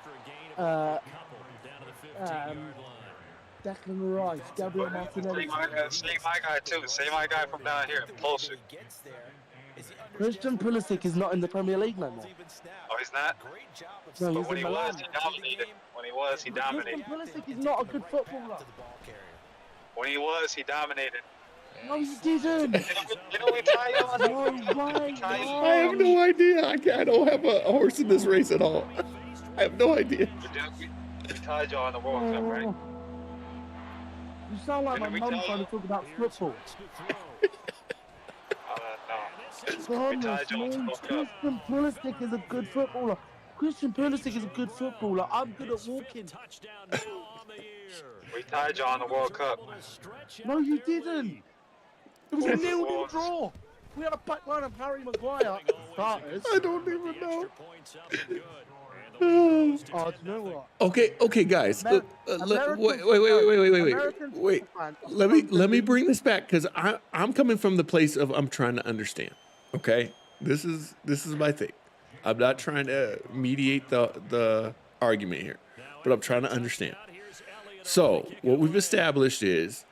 Declan Rice, Gabriel Martinelli.
Say my guy too. Say my guy from down here, Pulisic.
Christian Pulisic is not in the Premier League no more.
Oh, he's not?
No,
But
he's
when
in
he
Milan.
was, he dominated. When he was, he dominated.
Christian Pulisic is not a good footballer.
When he was, he dominated.
No, he didn't.
You know, we tie on.
No way.
I have no idea. I don't have a horse in this race at all. I have no idea.
We tied you on the World Cup, right?
You sound like my mum trying to talk about football.
No. We tied you on the World Cup.
Christian Pulisic is a good footballer. Christian Pulisic is a good footballer. I'm good at walking.
We tied you on the World Cup.
No, you didn't. It was a 0-0 draw. We had a back line of Harry Maguire starters.
I don't even know.
Oh, do you know what?
Okay, guys. Wait. Let me bring this back because I'm coming from the place of I'm trying to understand. Okay, this is my thing. I'm not trying to mediate the argument here, but I'm trying to understand. So what we've established is,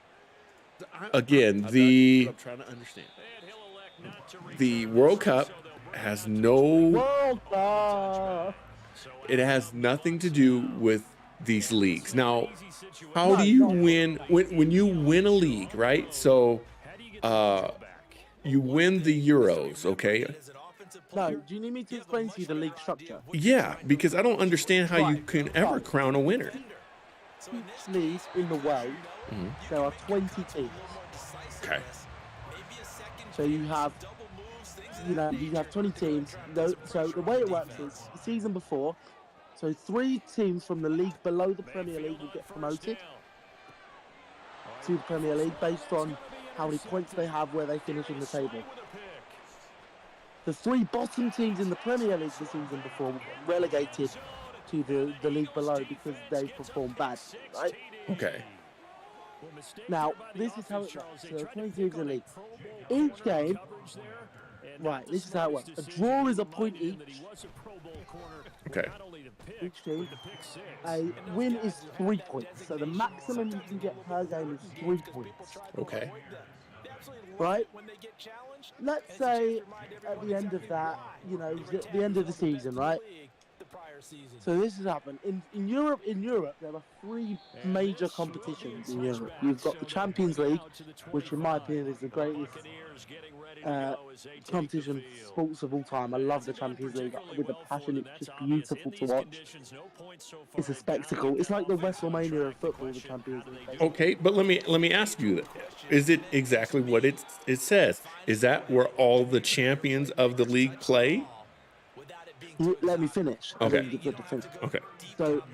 again, the World Cup has no.
World Cup.
It has nothing to do with these leagues. Now, how do you win when you win a league, right? So, you win the Euros, okay?
No, do you need me to explain to you the league structure?
Yeah, because I don't understand how you can ever crown a winner.
Each league in the world, there are 20 teams.
Okay.
So you have 20 teams. So the way it works is the season before, So 3 teams from the league below the Premier League will get promoted to the Premier League based on how many points they have where they finish in the table. The 3 bottom teams in the Premier League the season before were relegated to the league below because they performed bad, right?
Okay.
Now, this is how it works. So 20 teams in the league. Each game, right, this is how it works. A draw is a point each.
Okay.
Each team. A win is 3 points. So the maximum you can get per game is 3 points.
Okay.
Right? Let's say at the end of that, you know, the end of the season, right? So this has happened in Europe. In Europe, there are 3 major competitions in Europe. You've got the Champions League, which in my opinion is the greatest competition sports of all time. I love the Champions League with a passion. It's just beautiful to watch. It's a spectacle. It's like the WrestleMania of football, the Champions League.
Okay, but let me ask you, is it exactly what it says? Is that where all the champions of the league play?
Let me finish.
Okay.
You get to finish.
Okay.
So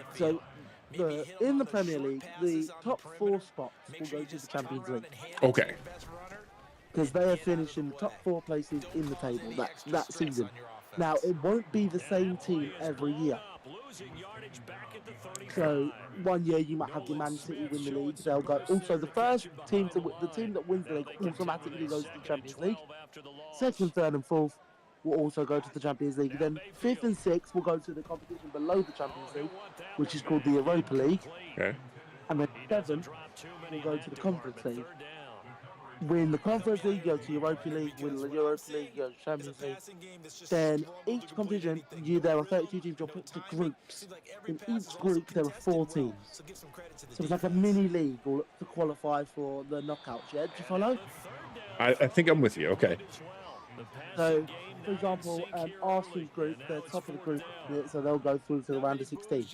in the Premier League, the top 4 spots will go to the Champions League
Okay.
because they are finishing the top 4 places in the table that season. Now, it won't be the same team every year. So one year you might have the Man City win the league. They'll go. Also, the team that wins the league automatically goes to the Champions League. 2nd, 3rd, and 4th will also go to the Champions League. Then 5th and 6th will go to the competition below the Champions League, which is called the Europa League.
Okay.
And then 7th will go to the Conference League. Win the Conference League, go to Europa League. Win the Europa League, go to Champions League. Then each competition, there are 32 teams. You're put to groups. In each group, there are 4 teams. So it's like a mini league to qualify for the knockouts. Yeah, do you follow?
I think I'm with you. Okay.
So, for example, Arsenal group, they're top of the group, so they'll go through to the round of 16.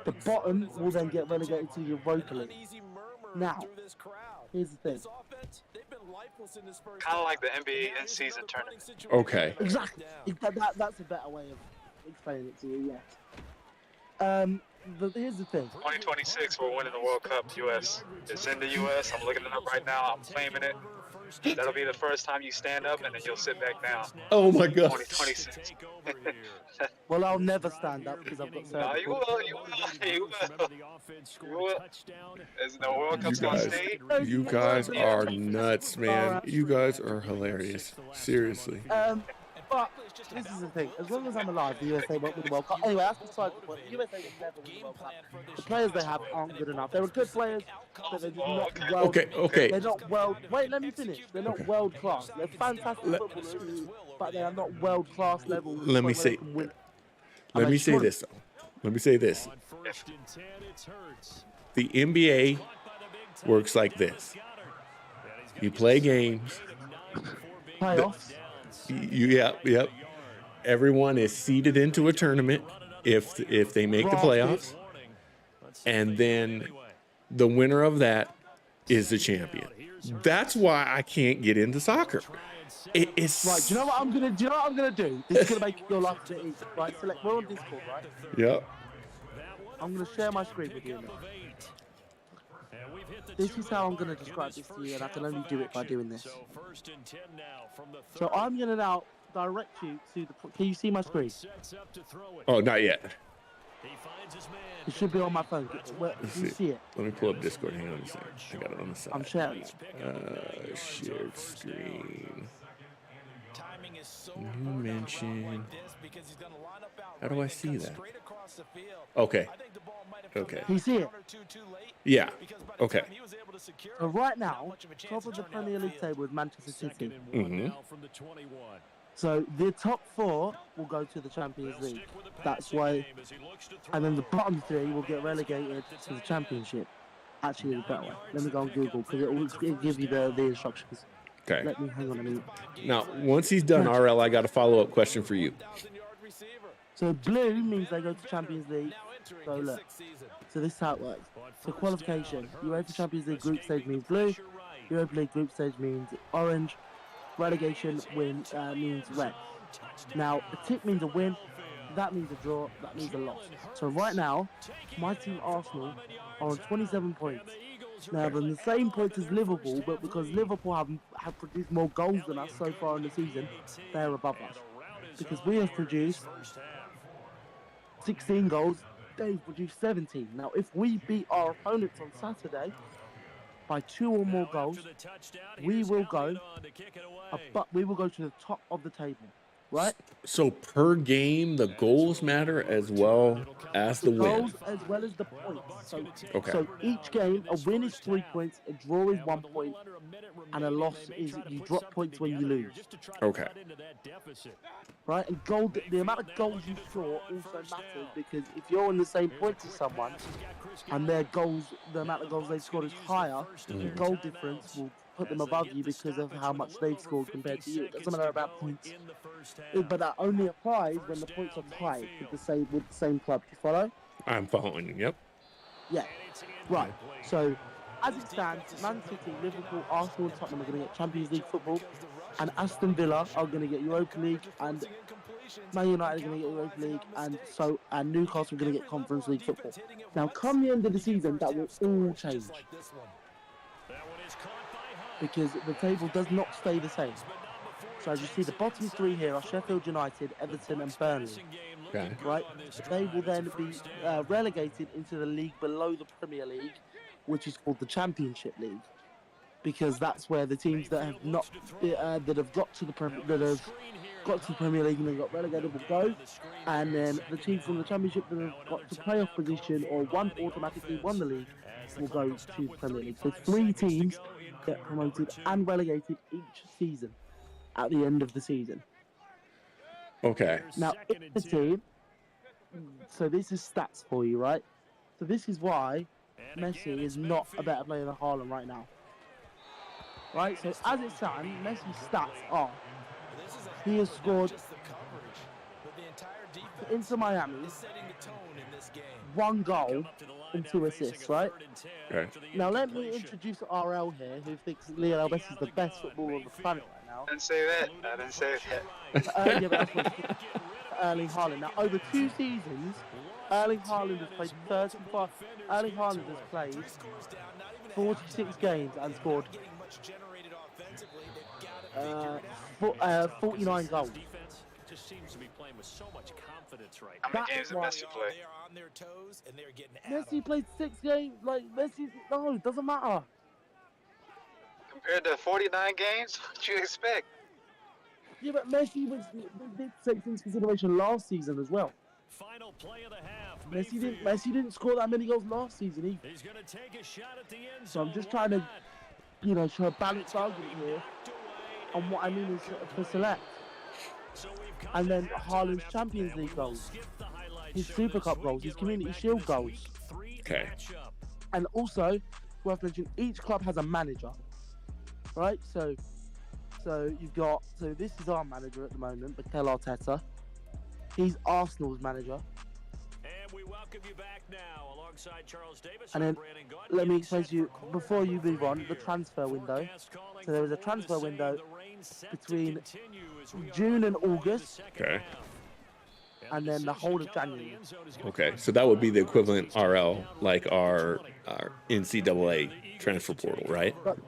The bottom will then get relegated to Europa League. Now, here's the thing.
Kind of like the NBA in-season tournament.
Okay.
Exactly. That's a better way of explaining it to you, yeah. But here's the thing.
2026, we're winning the World Cup, U.S. It's in the U.S. I'm looking it up right now. I'm claiming it. That'll be the first time you stand up, and then you'll sit back down.
Oh my God.
2026.
Well, I'll never stand up because I've got
No,
cervical.
you will. You will. Is the World Cup's gonna stay?
You guys are nuts, man. You guys are hilarious. Seriously.
But this is the thing. As long as I'm alive, the USA won't win the World Cup. Anyway, that's beside the point. The USA will never win the World Cup. The players they have aren't good enough. They're good players, but they're not world.
Okay.
They're not world. Wait, let me finish. They're not world class. They're fantastic footballers, but they are not world class level.
Let me say this though. Let me say this. The NBA works like this. You play games.
Playoffs.
Yep. Everyone is seeded into a tournament if they make the playoffs, and then the winner of that is the champion. That's why I can't get into soccer. It's
Right. Do you know what I'm gonna do? This is gonna make your life a bit easy. Right. So we're on Discord, right?
Yep.
I'm gonna share my screen with you now. This is how I'm going to describe this to you, and I can only do it by doing this. So I'm going to now direct you to the... Can you see my screen?
Oh, not yet.
It should be on my phone. Can you see it?
Let me pull up Discord. Hang on a second. I got it on the side.
I'm sharing it.
Shared screen. New mention. How do I see that? Okay.
Can you see it?
Yeah. Okay.
So right now, top of the Premier League table is Manchester City.
Mm-hmm.
So the top 4 will go to the Champions League. That's why. And then the bottom 3 will get relegated to the Championship. Actually, it's a better way. Let me go on Google because it'll give you the instructions.
Okay.
Let me hang on a minute.
Now, once he's done, RL, I got a follow-up question for you.
So blue means they go to Champions League. So look. So this is how it works. So qualification. UEFA Champions League group stage means blue. Europa League group stage means orange. Relegation win means red. Now, a tick means a win. that means a draw, that means a loss. So right now, my team Arsenal are on 27 points. Now they're the same points as Liverpool, but because Liverpool have produced more goals than us so far in the season, they're above us. Because we have produced 16 goals, they've produced 17. Now if we beat our opponents on Saturday by 2 or more goals, we will go to the top of the table, right?
So per game, the goals matter as well as the win.
Goals as well as the points.
Okay.
So each game, a win is 3 points, a draw is 1 point, and a loss is you drop points when you lose.
Okay.
Right? And the amount of goals you score also matters, because if you're on the same points as someone and the amount of goals they've scored is higher, the goal difference will put them above you because of how much they've scored compared to you. It doesn't matter about points, but that only applies when the points are tied with the same club. You follow?
I'm following you. Yep.
Yeah. Right. So as it stands, Man City, Liverpool, Arsenal, and Tottenham are going to get Champions League football, and Aston Villa are going to get Europa League, and Man United are going to get Europa League, and Newcastle are going to get Conference League football. Now, come the end of the season, that will all change, because the table does not stay the same. So as you see, the bottom 3 here are Sheffield United, Everton, and Burnley.
Okay.
Right? They will then be relegated into the league below the Premier League, which is called the Championship League, because that's where the teams that have not that have got to the Premier League and then got relegated will go, and then the teams from the Championship that have got to playoff position or automatically won the league will go to the Premier League. So 3 teams get promoted and relegated each season at the end of the season.
Okay.
Now, if the team, so this is stats for you, right? So this is why Messi is not a better player than Haaland right now. Right? So as it stands, Messi's stats are, he has scored for Inter Miami 1 goal and 2 assists, right?
Okay.
Now let me introduce RL here, who thinks Lionel Messi is the best footballer on the planet right now.
I didn't say that.
Yeah, but that's what Erling Haaland. Now, over 2 seasons, Erling Haaland has played 35. Erling Haaland has played 46 games and scored 49 goals.
How many games did Messi play?
Messi played 6 games. Like no, it doesn't matter.
Compared to 49 games, what you expect?
Yeah, but Messi did take into consideration last season as well.
Final play of the half.
Messi didn't score that many goals last season either.
He's going to take a shot at the end
So I'm
zone.
just trying to, show a balanced argument here. And what I mean is for select. And then Haaland's Champions League goals, his Super Cup goals, his Community Shield goals.
Okay.
And also, worth mentioning, each club has a manager, right? So this is our manager at the moment, Mikel Arteta. He's Arsenal's manager.
And we welcome you back now alongside Charles Davis.
And then let me explain to you, before you move on, the transfer window. So there was a transfer window between June and August,
Okay.
and then the whole of January.
Okay. So that would be the equivalent RL, like our NCAA transfer portal, right?
But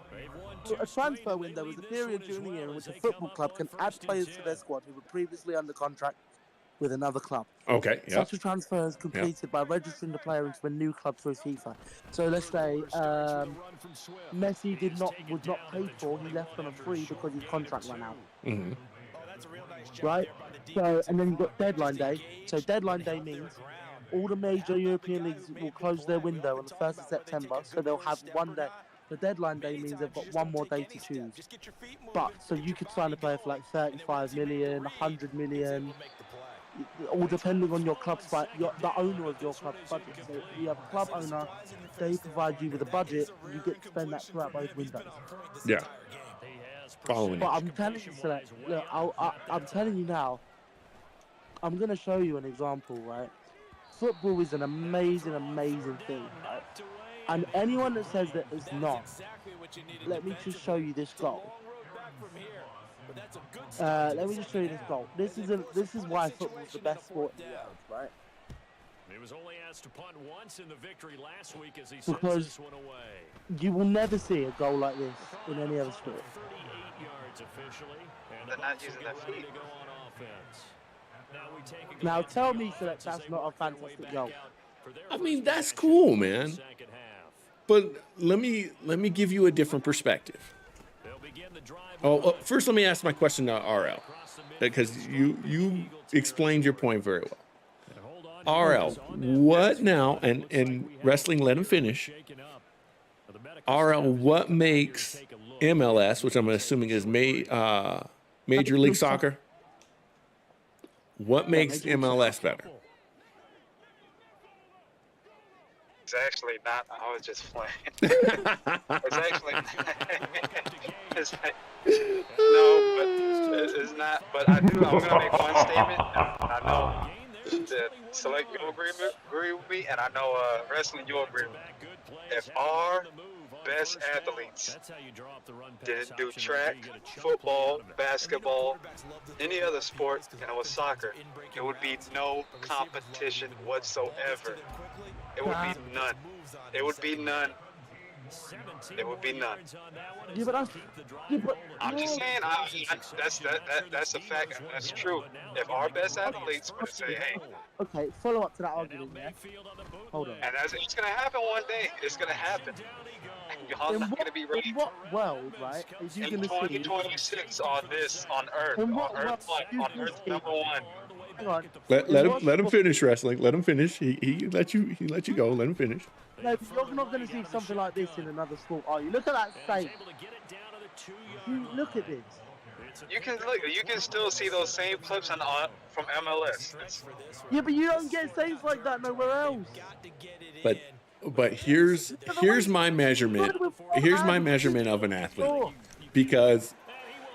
a transfer window is a period during the year in which a football club can add players to their squad who were previously under contract with another club.
Okay. Yeah.
Such a transfer is completed by registering the player into a new club through FIFA. So let's say Messi was not paid for. He left on a free because his contract ran out.
Mm-hmm.
Right. So and then you've got deadline day. So deadline day means all the major European leagues will close their window on the 1st of September. So they'll have 1 day. The deadline day means they've got 1 more day to choose. But so you could sign a player for like 35 million, 100 million. All depending on your club's the owner of your club's budget. So if you have a club owner, they provide you with a budget, you get to spend that throughout both windows.
Yeah. Following
But
it.
I'm telling you, Select, look, I'm telling you now, I'm going to show you an example, right? Football is an amazing, amazing thing, right? And anyone that says that it's not, let me just show you this goal. Let me just show you this goal. This is why football's the best sport in the world, right?
He was only asked to punt once in the victory last week as he sends
Because
this one away.
you will never see a goal like this in any other sport.
38 yards officially. And
They're
the
not
Bucs will
using
get
their
ready
feet.
to go on offense. Now we take a
Now
glance
tell
at the
me, Select,
offense as
that's
they
not a
work their way
fantastic
back
goal.
out for their
I mean,
first
that's
possession
cool,
in the
man.
second half.
But let me give you a different perspective.
They'll begin the drive
First, let me ask my question to RL, because you explained your point very well. RL, what now? And wrestling, let him finish. RL, what makes MLS, which I'm assuming is Major League Soccer, what makes MLS better?
It's actually not. I was just playing. It's actually. It's like, no, but it's not. But I'm gonna make one statement. I know that Select you'll agree with me, and I know wrestling you'll agree with me. If our best athletes didn't do track, football, basketball, any other sport, and it was soccer, it would be no competition whatsoever. It would be none. It would be none. It would be none.
Yeah, but
I'm just saying, that's a fact, and that's true. If our best athletes would say, hey,
okay, follow up to that argument, yeah? Hold on.
and it's going to happen one day. It's going to happen. Y'all not going to be ready
In what world, right, is you
in
going to see...
2026 on Earth,
In
on
what
Earth
world
One,
you
on
can
Earth
see-
number one.
Hang on.
Let him finish wrestling. Let him finish. He let you go. Let him finish.
No, you're not going to see something like this in another sport, are you? Look at that save. Look at this.
You can still see those same clips from MLS.
Yeah, but you don't get saves like that nowhere else.
But here's my measurement. Here's my measurement of an athlete, because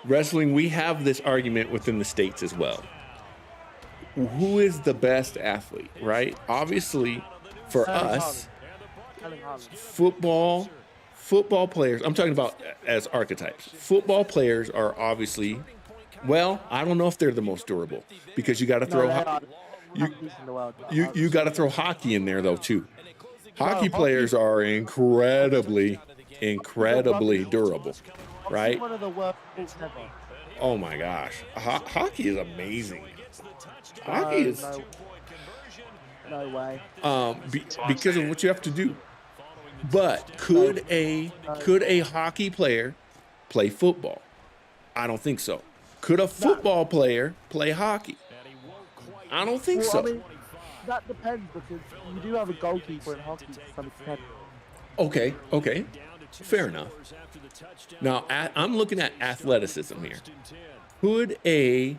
wrestling, we have this argument within the States as well. Who is the best athlete, right? Obviously, for us, football players, I'm talking about as archetypes. Football players are obviously, well, I don't know if they're the most durable, because you got to throw you got to throw hockey in there though too. Hockey players are incredibly durable, right?
One of the worst sports ever.
Oh my gosh, hockey is amazing. Hockey is
no way.
Because of what you have to do. But could a hockey player play football? I don't think so. Could a football player play hockey? I don't think so.
I mean, that depends, because you do have a goalkeeper in hockey to some extent.
Okay. Fair enough. Now, I'm looking at athleticism here. Could a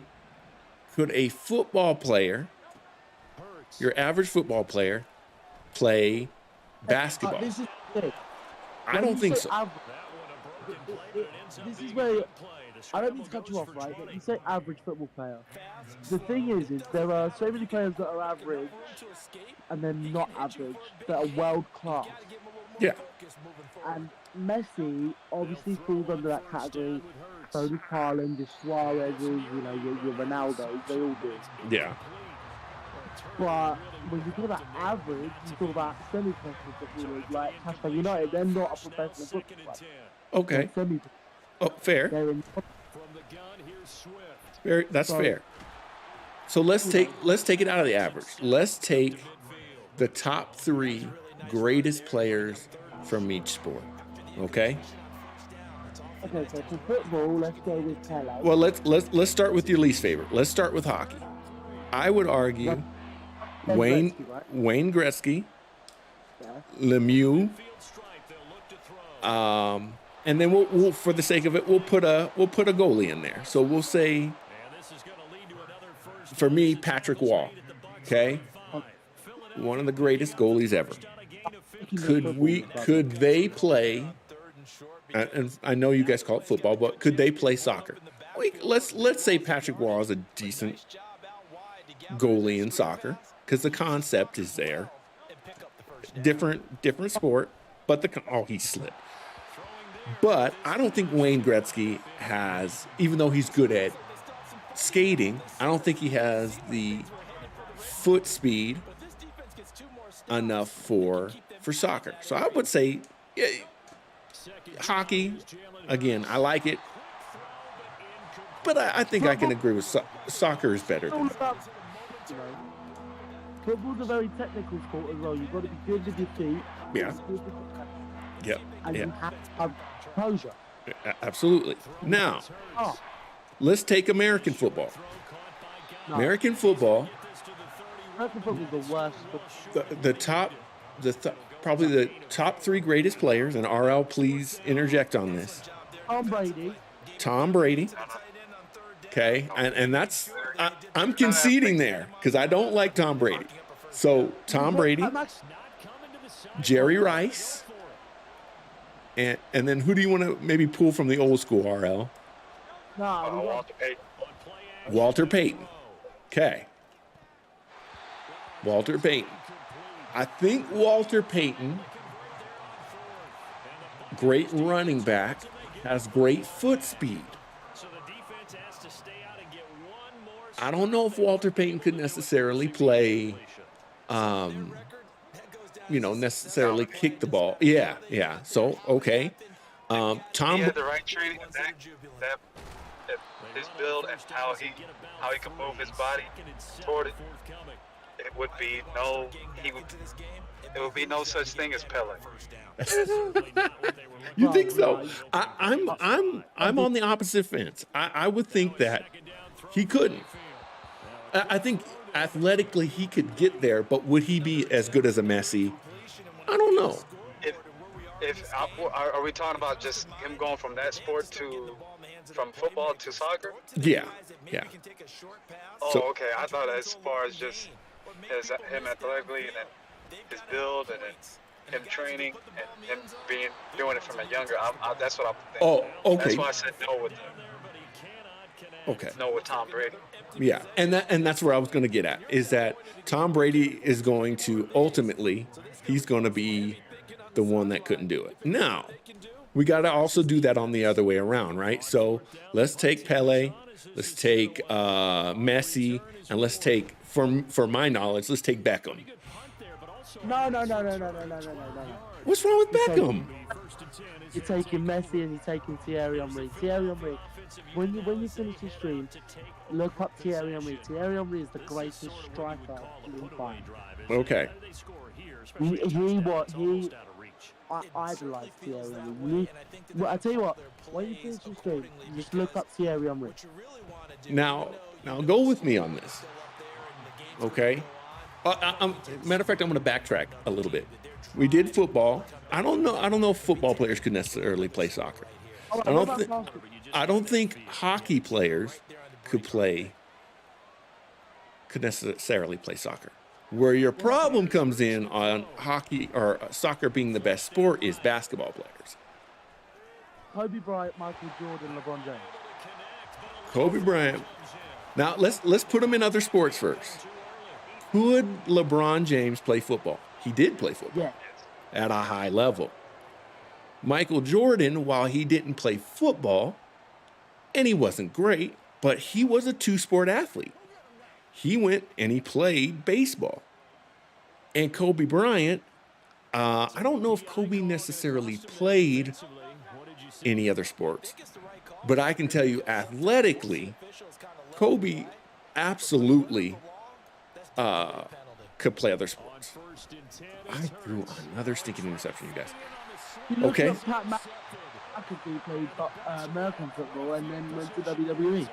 football player, your average football player, play basketball?
This is the thing.
I don't think so.
This is where I don't mean to cut you off, right? But you say average football player. The thing is there are so many players that are average and then not average that are world class.
Yeah.
And Messi obviously falls under that category. So does Haaland, the Suarez, your Ronaldo, they all do.
Yeah.
But when you talk about average, you talk about semi-professional footballers like Casper United. They're not a professional football club.
Okay. Fair. That's fair. So let's take it out of the average. Let's take the top 3 greatest players from each sport. Okay.
Okay, so for football, let's go with Pele.
Well, let's start with your least favorite. Let's start with hockey. I would argue Wayne Gretzky, Lemieux, and then we'll for the sake of it, we'll put a goalie in there. So we'll say, for me, Patrick Waugh. Okay, one of the greatest goalies ever. Could they play? And I know you guys call it football, but could they play soccer? Let's say Patrick Waugh is a decent goalie in soccer, because the concept is there. Different sport, but he slipped. But I don't think Wayne Gretzky has, even though he's good at skating, I don't think he has the foot speed enough for soccer. So I would say hockey, again, I like it. But I think I can agree with soccer is better.
Football's a very technical sport as well. You've got to be good with your feet.
Yeah. Yep.
And
Yeah.
you have to have composure.
Absolutely. Now, let's take American football.
No.
American football.
American football's the worst.
Probably the top 3 greatest players, and RL, please interject on this. Tom Brady. Okay, and that's I'm conceding there because I don't like Tom Brady. So Tom Brady, Jerry Rice, and then who do you want to maybe pull from the old school, RL?
Walter Payton.
Walter Payton. Okay. Walter Payton. I think Walter Payton, great running back, has great foot speed. I don't know if Walter Payton could necessarily play, necessarily kick the ball. Yeah. So, okay. Tom.
He had the right training. That his build and how he can move his body toward it. It would be no such thing as Pele.
You think so? I'm on the opposite fence. I would think that he couldn't. I think athletically he could get there, but would he be as good as a Messi? I don't know.
Are we talking about just him going from that sport from football to soccer?
Yeah.
Oh, okay. I thought as far as just him athletically and then his build and then him training and him doing it from a younger. That's what I'm thinking.
Oh, okay.
That's why I said no with Tom Brady.
Yeah, and that's where I was going to get at, is that Tom Brady is going to ultimately, he's going to be the one that couldn't do it. Now, we got to also do that on the other way around, right? So let's take Pele, let's take Messi, and let's take, for my knowledge, let's take Beckham.
No.
What's wrong with Beckham?
You're taking Messi and you're taking Thierry Henry. Thierry Henry, when you finish the stream, look up Thierry Henry. Thierry Henry is the greatest striker you can find.
Okay.
I idolize Thierry Henry. I tell you what, when you finish the stream, you just look up Thierry Henry.
Now go with me on this. Okay. Matter of fact, I'm going to backtrack a little bit. We did football. I don't know if football players could necessarily play soccer. I don't think hockey players could necessarily play soccer. Where your problem comes in on hockey or soccer being the best sport is basketball players.
Kobe Bryant, Michael Jordan, LeBron James.
Kobe Bryant. Now let's put them in other sports first. Could LeBron James play football? He did play football.
Yeah.
At a high level. Michael Jordan, while he didn't play football, and he wasn't great, but he was a 2-sport athlete. He went and he played baseball. And Kobe Bryant, I don't know if Kobe necessarily played any other sports, but I can tell you athletically, Kobe absolutely could play other sports. I threw another stinking interception, you guys. Okay.
Pat McAfee played American football and then went to WWE.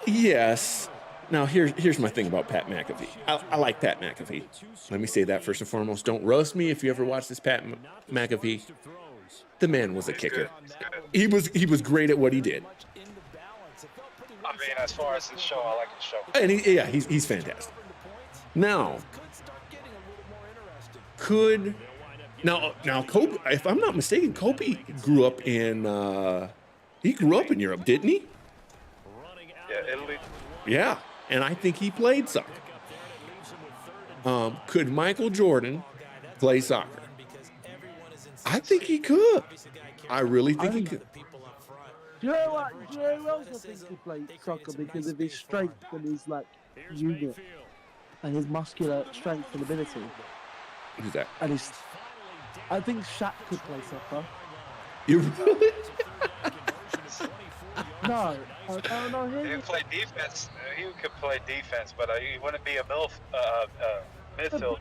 Yes. Now, here's my thing about Pat McAfee. I like Pat McAfee. Let me say that first and foremost. Don't roast me if you ever watch this Pat McAfee. The man was a kicker. He was great at what he did.
I mean, as far as his show, I like his show.
And he's fantastic. Now, Kobe, if I'm not mistaken, Kobe grew up in Europe, didn't he?
Yeah, Italy.
Yeah, and I think he played soccer. Could Michael Jordan play soccer? I think he could. I really think he could.
Do you know what? Do you know who else I think could play soccer because of his strength and his like unit and his muscular strength and ability?
Who's that?
And his, I think Shaq could play soccer.
You really?
No, I don't know
He
him.
could play defense. He could play defense, but he wouldn't be a midfielder.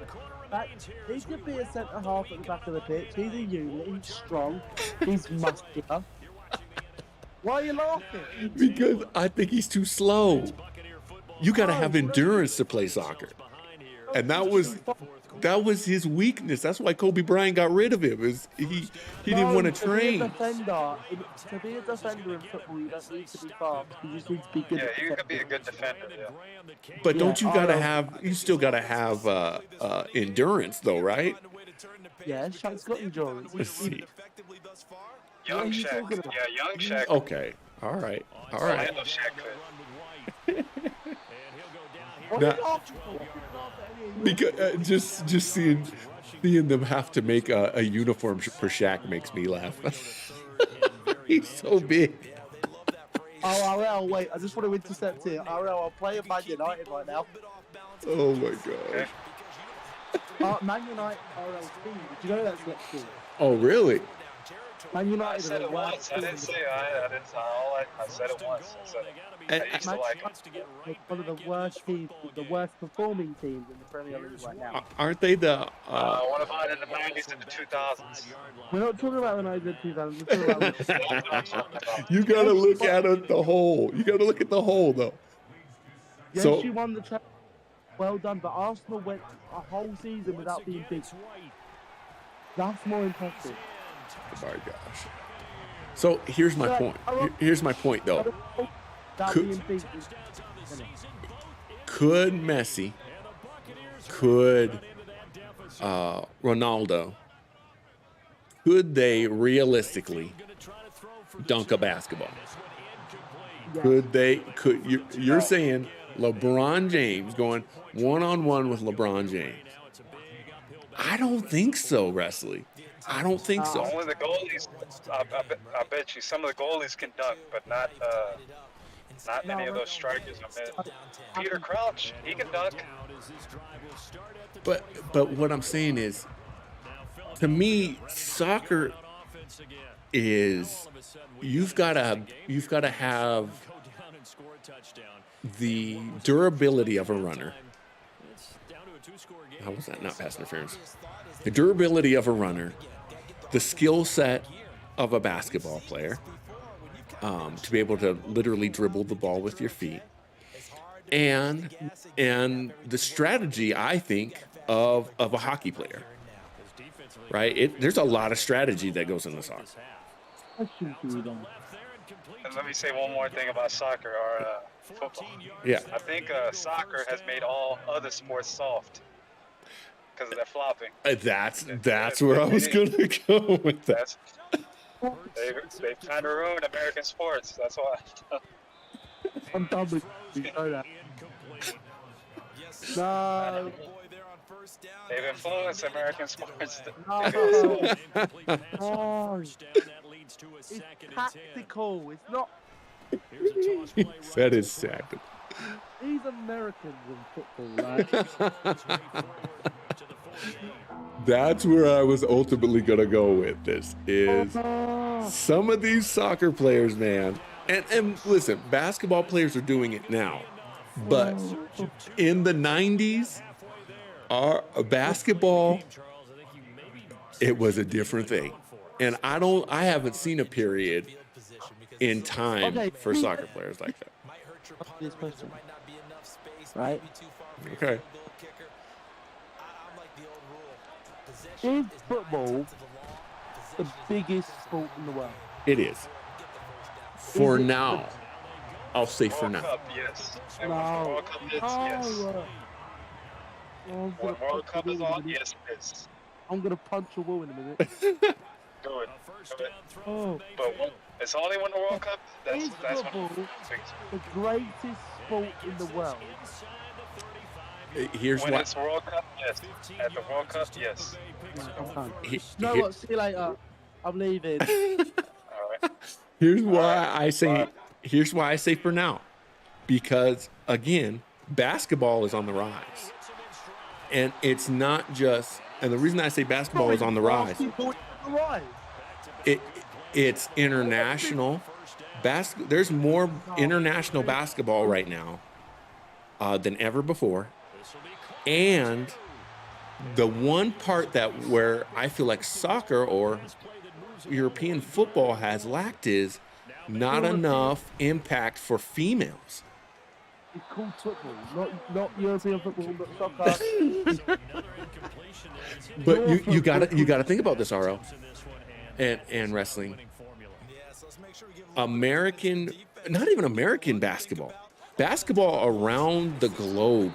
He could be a centre half at the back of the pitch. He's a unit. He's strong. He's muscular. Why are you laughing?
Because I think he's too slow. You got to have endurance to play soccer, and that was his weakness. That's why Kobe Bryant got rid of him. Is he didn't want to train.
To be a defender in football, you don't need to be fast. You just need to be good.
Yeah,
at
you could be a good defender. Yeah.
But don't you gotta
I
have? You still gotta have endurance, though, right?
Yeah, Shaq's got endurance.
Let's see.
Young
you
Shaq.
talking about?
Yeah, young Shaq.
Okay. All right. All right.
I love Shaq could.
What
Now-
are you laughing for?
Because just seeing them have to make a uniform for Shaq makes me laugh. He's so big.
Oh, RL, wait, I just want to intercept here. RL, I'm playing Man United right now.
Oh my gosh.
Man United RL team. Did you know that's next year?
Oh really?
Man
I
United
said
are
it
the
once.
worst
I didn't
team.
say I said it once. I said I used to like him.
One of the worst teams, the worst performing teams in the Premier League right now.
Aren't they the?
What about in the 90s and the 2000s?
We're not talking about the 90s and 2000s. We're talking about
You gotta look at it the whole. You gotta look at the whole though.
yes,
So-
you won the Champions League. Well done, but Arsenal went a whole season without being big. That's more impressive.
Oh my gosh. So here's my point. Here's my point though.
Without
Could-
being big.
Could Messi, could Ronaldo, could they realistically dunk a basketball?
Yeah.
Could they? You're saying LeBron James going one-on-one with LeBron James? I don't think so, Wesley. I don't think so.
Only the goalies. I bet you some of the goalies can dunk, but not any of those strikers. I mean, Peter Crouch, he can dunk.
But what I'm saying is, to me, soccer is you've got to have the durability of a runner. How was that not pass interference? The durability of a runner, the skill set of a basketball player, to be able to literally dribble the ball with your feet, and the strategy, I think, of a hockey player. Right? There's a lot of strategy that goes into soccer.
And let me say one more thing about soccer or football.
Yeah.
I think soccer has made all other sports soft because of their flopping.
That's where I was gonna go with that.
They've kind of ruined American sports. That's why.
I'm done with you. Know that. No.
They've influenced American sports.
No. Oh, it's tactical. It's not.
That is sad.
These Americans in football, right?
That's where I was ultimately gonna go with this. Is some of these soccer players, man, and listen, basketball players are doing it now, but in the 90s, our basketball, it was a different thing, and I haven't seen a period in time for soccer players like that.
This question, right?
Okay.
Is football the biggest sport in the world?
It is. For
Is it
now. I'll say for
World
now.
Cup, yes. And
No.
when World Cup is, yes. When World Cup is on, yes, it is.
I'm gonna punch a wall in a minute.
Do it.
Oh,
But it's only when the World Cup.
is
That's
football
when.
the greatest sport in the world?
Here's
When
what.
it's World Cup, yes. At the World Cup, yes.
I'm done.
he-
No,
he-
what? See you later. I'm leaving.
All right.
here's
All
why
right.
I say.
Bye.
Here's why I say for now, because again, basketball is on the rise, and it's not just. And the reason I say basketball is on the rise,
Basketball is on the rise.
it's international. There's more international basketball right now than ever before, and the one part that where I feel like soccer or European football has lacked is not enough impact for females.
It's called football, not European football, but soccer.
But you gotta think about this, RL, and wrestling. American, not even American basketball around the globe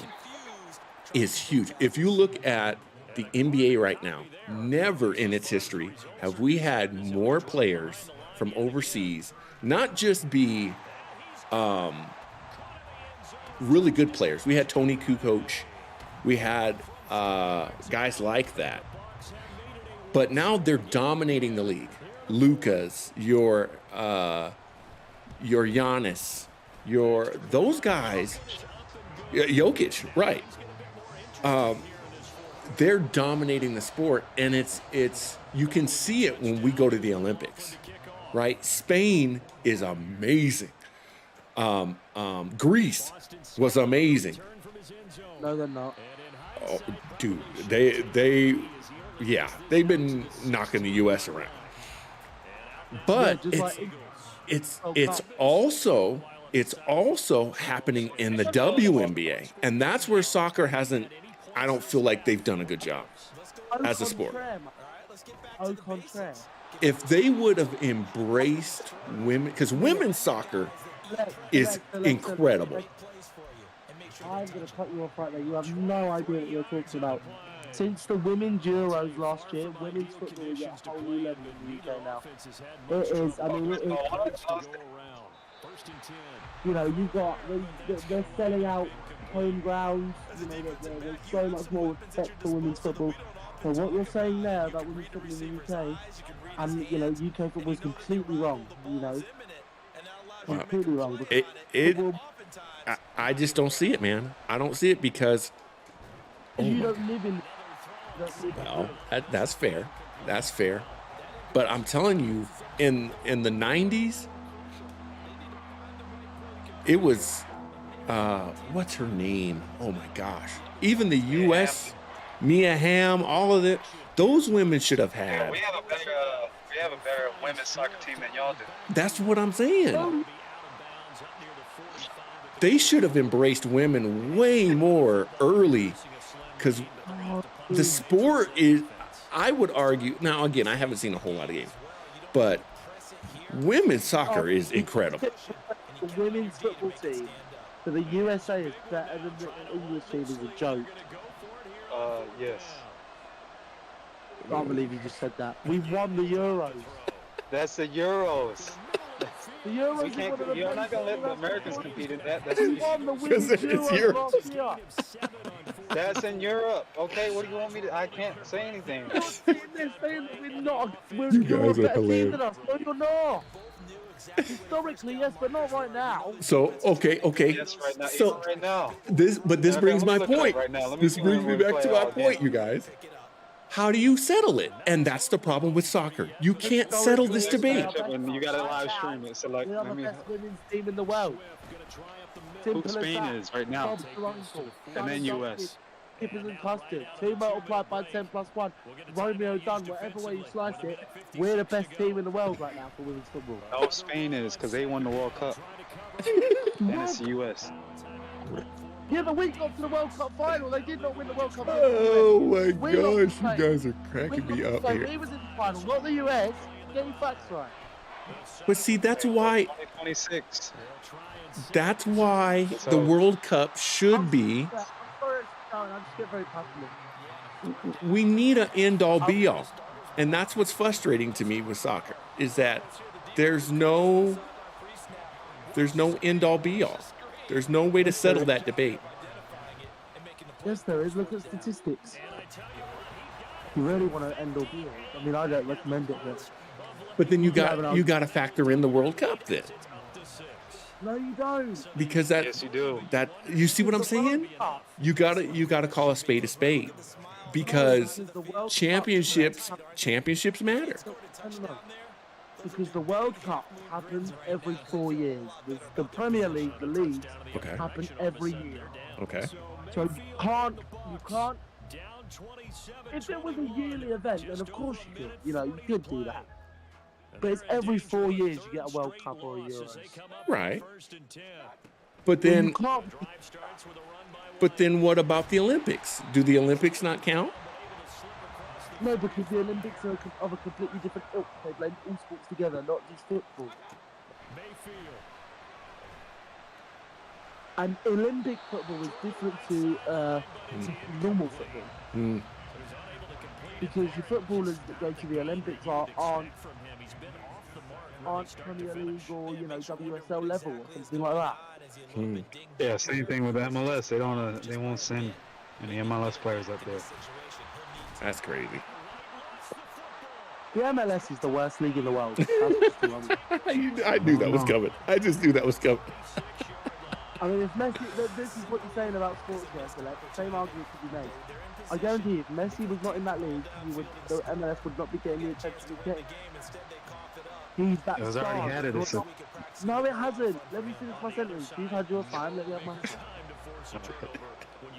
is huge. If you look at the NBA right now, never in its history have we had more players from overseas, not just be really good players. We had Tony Kukoc, we had guys like that, but now they're dominating the league. Lukas, your Giannis, those guys, Jokic, right? They're dominating the sport, and it's you can see it when we go to the Olympics, right? Spain is amazing. Greece was amazing.
No, they're not.
Oh, dude, they've been knocking the U.S. around. But
Yeah, just
it's also happening in the WNBA, and that's where soccer hasn't. I don't feel like they've done a good job as a sport.
Au contraire.
If they would have embraced women, because women's soccer is incredible.
I'm going to cut you off right there. You have no idea what you're talking about. Since the Women's Euros last year, women's football is at a whole new level in the UK now. It is, I mean, it is, you know, you got, they're selling out home grounds, you know, there's so much more respect for women's football. So what you're saying there about women's football in the UK, and, you know, UK football is completely wrong, you know. Completely wrong.
I just don't see it, man. I don't see it because
you don't live in.
Well, that's fair. That's fair. But I'm telling you, in the 90s, it was what's her name? Oh my gosh. Even the US, Mia Hamm, all of it, those women should have had.
Yeah, we have a better women's soccer team than y'all do.
That's what I'm saying. They should have embraced women way more early, because the sport is, I would argue, now again, I haven't seen a whole lot of games, but women's soccer is incredible.
The women's football team for the USA is better than the English team is a joke.
Yes.
I can't believe you just said that. We've won the Euros.
That's the Euros.
The Euros
We can't, you're not going to let the Americans compete in that. That's,
We won the women's
It's
Euros last year.
that's in Europe. Okay, what do you want me to... I can't say anything.
You're saying that we're not.
You
You're
guys
a
are
better team
hilarious.
than us. No, you're not. Historically, yes, but not right now.
So, okay.
Yes, right now.
So
Even right now.
this
Yeah,
brings
I'm
my
looking
point.
right now. Let me
This
see
brings
when
me
we
back
play
to our
all
point,
again.
you guys. How do you settle it? And that's the problem with soccer. You can't settle this debate.
And you got to live stream it. So, like,
We are the
let me...
best women's team in the world. Simple as
Spain
that.
is right now.
Bob's your uncle.
And then
Simon
US.
Duffy, Kippers and custard. 2 multiplied by 10 plus 1. Romeo done, whatever way you slice it. We're the best team in the world right now for women's football.
No, Spain is, because they won the World Cup. And it's the U.S.
Yeah, but we got to the World Cup final. They did not win the World Cup.
Oh my
We lost
gosh,
the
you guys are
We
cracking me
got
up
the
here.
We was in the final, not the US. Get your facts right.
But see, that's why
2026.
the World Cup should be.
I'm sorry, I just get very passionate.
We need an end-all be-all, and that's what's frustrating to me with soccer is that there's no end-all be-all. There's no way to settle that debate.
Yes, there is. Look at statistics. You really want to end all be all. I mean, I don't recommend it,
But then you
Yeah, but I'll-
got to factor in the World Cup then,
no, you don't.
because that
Yes, you do.
that you see what I'm
Because the World
saying?
Cup-
You gotta call a spade, because
because the World Cup-
championships matter.
No. Because the World Cup happens every 4 years. The Premier League, the leagues,
Okay.
happen every year.
Okay.
So you can't. If it was a yearly event, then of course you could. You could do that. But it's every 4 years you get a World Cup or a Euros.
Right. But
You
then
can't.
what about the Olympics? Do the Olympics not count?
No, because the Olympics are of a completely different ilk. They blend all sports together, not just football. And Olympic football is different to normal football. Because the footballers that go to the Olympics aren't Premier League or WSL level or something like that.
Yeah, same thing with the MLS. They won't send any MLS players up there.
That's crazy.
The MLS is the worst league in the world. That's just the one.
I knew that was coming. I just knew that was coming.
I mean, if Messi, this is what you're saying about sports, Select. The same argument could be made. I guarantee you, if Messi was not in that league, the MLS would not be getting the attention it's getting. He's that
It was
star.
already had it. It's a,
No, it hasn't. Let me finish my sentence. You've had your time. Let me have mine.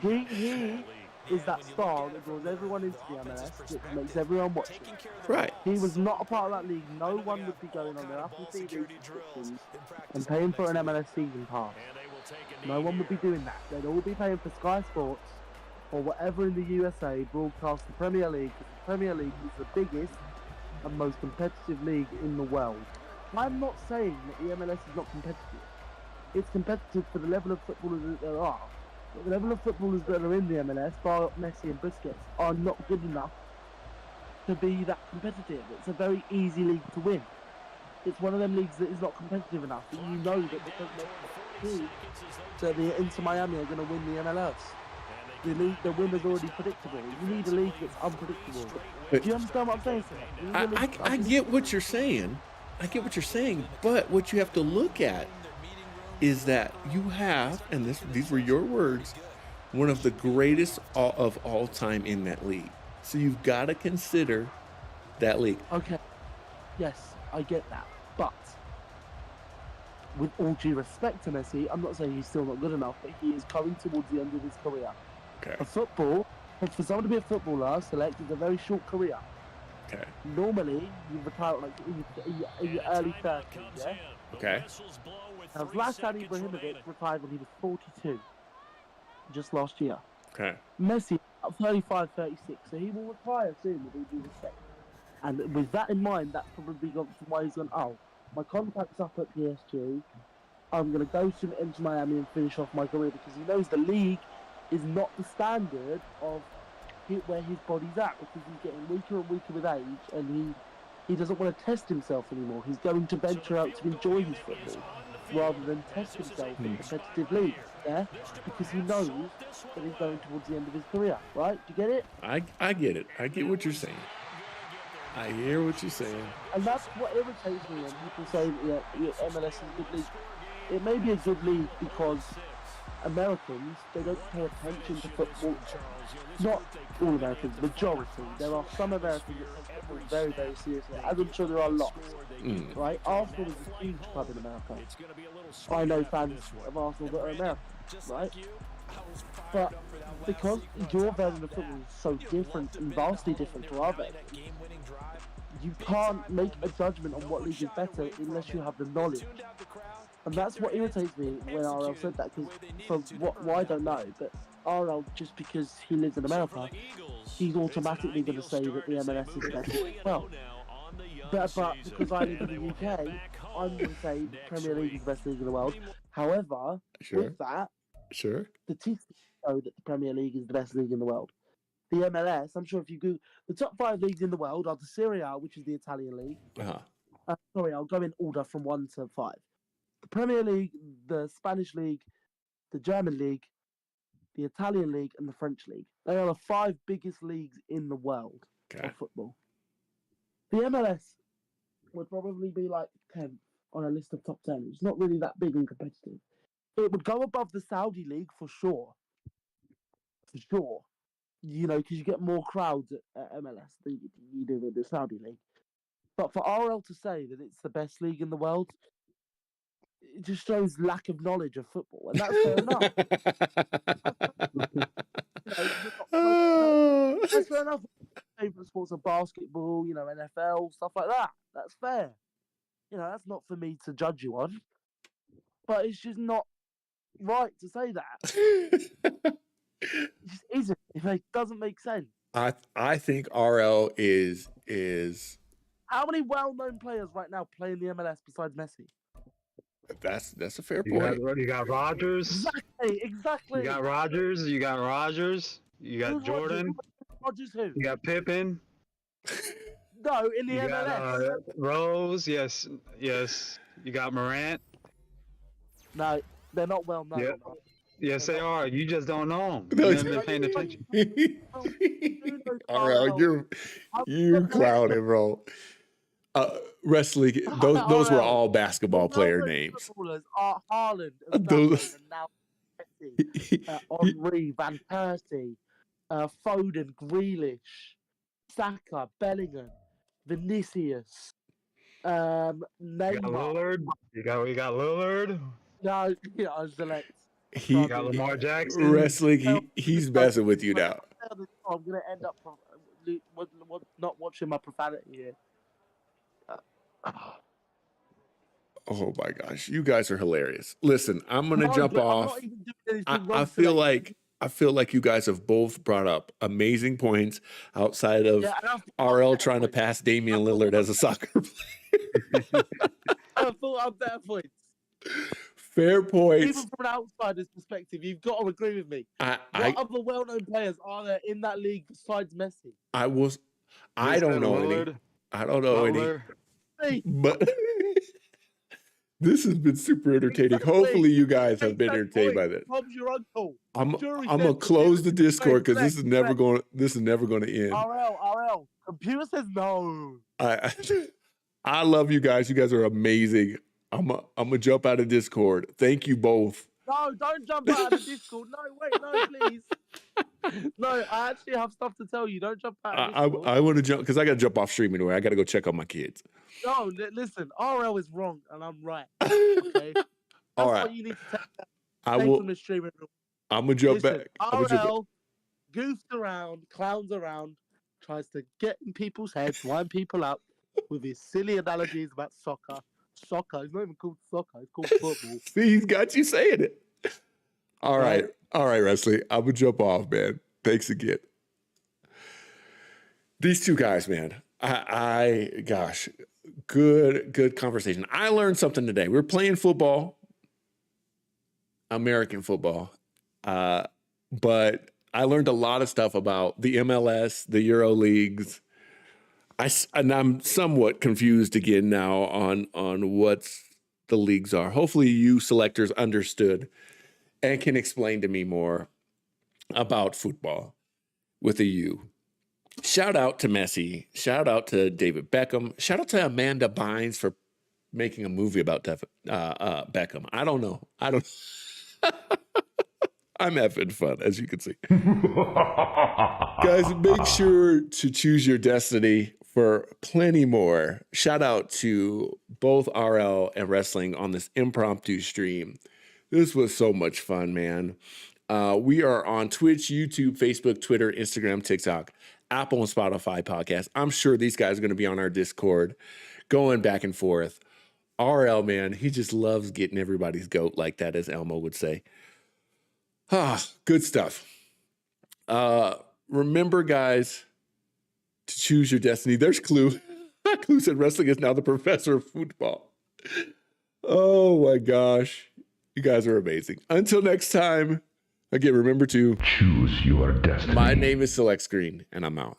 He is that star that draws everyone into the MLS, that makes everyone watch it.
Right.
He was not a part of that league. No one would be going on their Apple TV subscriptions and paying for an MLS season pass. No one would be doing that. They'd all be paying for Sky Sports or whatever in the USA broadcast the Premier League, because the Premier League is the biggest and most competitive league in the world. I'm not saying that the MLS is not competitive. It's competitive for the level of footballers that there are. But the level of footballers that are in the MLS, bar Messi and Busquets, are not good enough to be that competitive. It's a very easy league to win. It's one of them leagues that is not competitive enough. And you know that because the Inter Miami are going to win the MLS. The winner's already predictable. You need a league that's unpredictable. Do you understand what I'm saying?
I get what you're saying. But what you have to look at is that you have, and these were your words, one of the greatest of all time in that league. So you've got to consider that league.
Okay. Yes, I get that. But with all due respect to Messi, I'm not saying he's still not good enough, but he is coming towards the end of his career.
Okay.
For someone to be a footballer, Select is a very short career.
Okay.
Normally, you retire like in your early 30s, yeah?
Okay.
Now, Zlatan Ibrahimovic retired when he was 42, just last year.
Okay.
Messi, at 35, 36, so he will retire soon, with all due respect. And with that in mind, that's probably why he's gone, oh, my contract's up at PSG, I'm going to go to Inter Miami and finish off my career, because he knows the league is not the standard of where his body's at, because he's getting weaker and weaker with age, and he doesn't want to test himself anymore. He's going to venture out to enjoy his football rather than test himself in competitive leagues, yeah? Because he knows that he's going towards the end of his career, right? Do you get it?
I get it. I get what you're saying. I hear what you're saying.
And that's what irritates me when people say that MLS is a good league. It may be a good league because Americans, they don't pay attention to football. Not all Americans, majority. There are some Americans that take football very, very seriously, as I'm sure there are lots. Right? Arsenal is a huge club in America. I know fans of Arsenal that are Americans, right? But because your version of football is so different and vastly different to our version, you can't make a judgment on what league is better unless you have the knowledge. And that's what irritates me when RL said that, because I don't know, but RL, just because he lives in America, he's automatically going to say that the MLS is the best league. Well, but because I live in the UK, I'm going to say the Premier League is the best league in the world. However, with that, statistics show that the Premier League is the best league in the world. The MLS, I'm sure if you Google, the top 5 leagues in the world are the Serie A, which is the Italian league. Sorry, I'll go in order from 1 to 5. The Premier League, the Spanish League, the German League, the Italian League, and the French League. They are the 5 biggest leagues in the world of football. The MLS would probably be like 10th on a list of top 10. It's not really that big and competitive. It would go above the Saudi League for sure. For sure. You know, because you get more crowds at MLS than you do with the Saudi League. But for RL to say that it's the best league in the world, it just shows lack of knowledge of football. And that's fair enough. That's fair enough. Favorite sports are basketball, you know, NFL, stuff like that. That's fair. You know, that's not for me to judge you on. But it's just not right to say that. It just isn't. It doesn't make sense.
I think RL is.
How many well-known players right now play in the MLS besides Messi?
That's a fair point.
You got Rodgers.
Exactly.
You got Rodgers. You got Jordan.
Rodgers who?
You got Pippen.
No, in the
You
MLS.
got Rose. Yes. You got Morant.
No, they're not well-known.
Yeah. Yes, they are. You just don't know them.
No,
You haven't been paying attention.
RL, you clowning, bro. Wrestling. Those were all basketball player names.
Footballers are Haaland,
Those-
and now Messi, Henry, Van Persie, Foden, Grealish, Saka, Bellingham, Vinicius, Neymar.
You got Lillard. You got Lillard.
No, I select.
You got Lamar Jackson.
Wrestling. He's messing with you now.
I'm gonna end up not watching my profanity here.
Oh my gosh, you guys are hilarious. Listen, I'm gonna jump off. I feel like you guys have both brought up amazing points outside of RL trying to pass Damian Lillard as a soccer player.
I thought I'm better points.
Fair points.
Even from an outsider's perspective, you've got to agree with me. What other well-known players are there in that league besides Messi?
I don't know any. I don't know any. But this has been super entertaining.
Exactly.
Hopefully, you guys have been entertained by this.
Bob's your uncle.
I'm gonna close the Discord because this is never going to end.
RL. Computer says no.
I love you guys. You guys are amazing. I'm gonna jump out of Discord. Thank you both.
No, don't jump out of the Discord. No, wait, no, please. No, I actually have stuff to tell you. Don't jump out of Discord.
I want to jump because I got to jump off stream anyway. I got to go check on my kids.
No, listen. RL is wrong and I'm right. Okay.
All right.
What you need to take.
I will.
From the streaming room.
I'm gonna jump back.
RL goofs around, clowns around, tries to get in people's heads, wind people up with his silly analogies about soccer. Soccer. It's not even called soccer. It's called football.
See, he's got you saying it. All right, wrestling. I'm gonna jump off, man. Thanks again. These two guys, man. Gosh, good conversation. I learned something today. We were playing football, American football, but I learned a lot of stuff about the MLS, the Euro leagues. And I'm somewhat confused again now on what the leagues are. Hopefully you selectors understood and can explain to me more about football with a U. Shout out to Messi. Shout out to David Beckham. Shout out to Amanda Bynes for making a movie about Beckham. I don't know. I'm having fun, as you can see. Guys, make sure to choose your destiny for plenty more. Shout out to both RL and Wrestling on this impromptu stream. This was so much fun, man. We are on Twitch, YouTube, Facebook, Twitter, Instagram, TikTok, Apple and Spotify podcast. I'm sure these guys are going to be on our Discord going back and forth. RL, man, he just loves getting everybody's goat like that, as Elmo would say. Good stuff. Remember, guys, to choose your destiny. There's Clue. Clue said wrestling is now the professor of football. Oh my gosh. You guys are amazing. Until next time, again, remember to
choose your destiny.
My name is Select Screen, and I'm out.